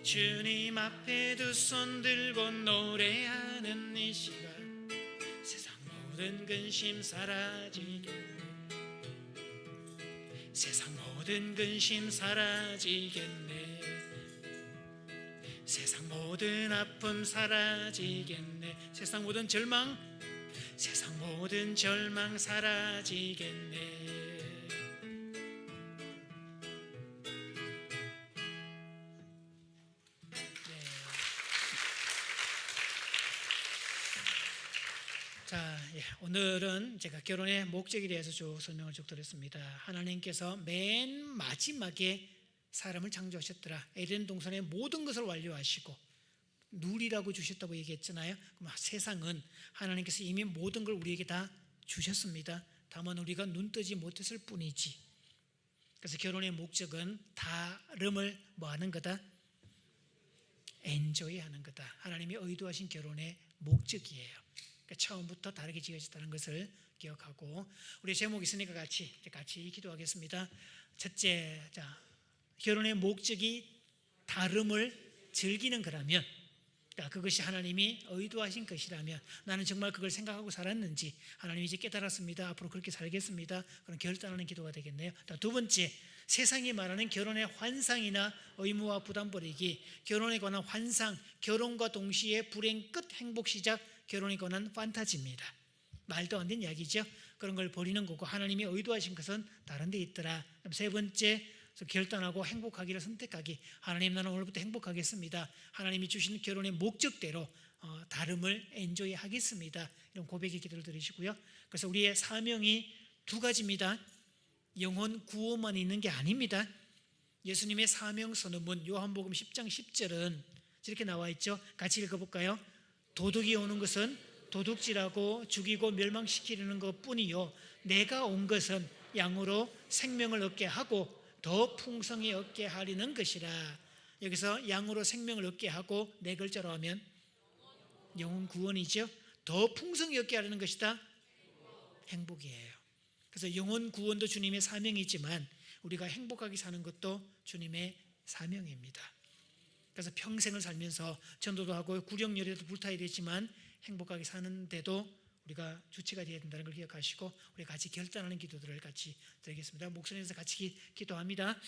주님 앞에 두 손 들고 노래하는 이 시간, 세상 모든 근심 사라지겠네. 세상 모든 근심 사라지겠네. 세상 모든 아픔 사라지겠네. 세상 모든 절망, 세상 모든 절망 사라지겠네. 자, 오늘은 제가 결혼의 목적에 대해서 쭉 설명을 쭉 드렸습니다. 하나님께서 맨 마지막에 사람을 창조하셨더라. 에덴 동산의 모든 것을 완료하시고 누리라고 주셨다고 얘기했잖아요. 그럼 세상은 하나님께서 이미 모든 걸 우리에게 다 주셨습니다. 다만 우리가 눈 뜨지 못했을 뿐이지. 그래서 결혼의 목적은 다름을 뭐 하는 거다? 엔조이 하는 거다. 하나님이 의도하신 결혼의 목적이에요. 그러니까 처음부터 다르게 지어졌다는 것을 기억하고, 우리 제목 있으니까 같이 기도하겠습니다. 첫째, 자, 결혼의 목적이 다름을 즐기는 거라면, 그것이 하나님이 의도하신 것이라면, 나는 정말 그걸 생각하고 살았는지 하나님이 이제 깨달았습니다. 앞으로 그렇게 살겠습니다. 그런 결단하는 기도가 되겠네요. 두 번째, 세상이 말하는 결혼의 환상이나 의무와 부담 버리기, 결혼에 관한 환상, 결혼과 동시에 불행 끝 행복 시작, 결혼에 관한 판타지입니다. 말도 안 되는 이야기죠. 그런 걸 버리는 거고, 하나님이 의도하신 것은 다른 데 있더라. 그럼 세 번째, 결단하고 행복하기를 선택하기. 하나님, 나는 오늘부터 행복하겠습니다. 하나님이 주신 결혼의 목적대로 다름을 엔조이 하겠습니다. 이런 고백의 기도를 드리시고요. 그래서 우리의 사명이 두 가지입니다. 영혼 구원만 있는 게 아닙니다. 예수님의 사명 선언문 요한복음 10장 10절은 이렇게 나와 있죠. 같이 읽어볼까요? 도둑이 오는 것은 도둑질하고 죽이고 멸망시키려는 것뿐이요 내가 온 것은 양으로 생명을 얻게 하고 더 풍성히 얻게 하려는 것이라. 여기서 양으로 생명을 얻게 하고 네 글자로 하면 영혼 구원이죠. 더 풍성히 얻게 하려는 것이다. 행복이에요. 그래서 영혼 구원도 주님의 사명이지만 우리가 행복하게 사는 것도 주님의 사명입니다. 그래서 평생을 살면서 전도도 하고 구령열에도 불타야 되지만 행복하게 사는데도 우리가 주체가 되어야 된다는 걸 기억하시고 우리 같이 결단하는 기도들을 같이 드리겠습니다. 목소리에서 같이 기도합니다.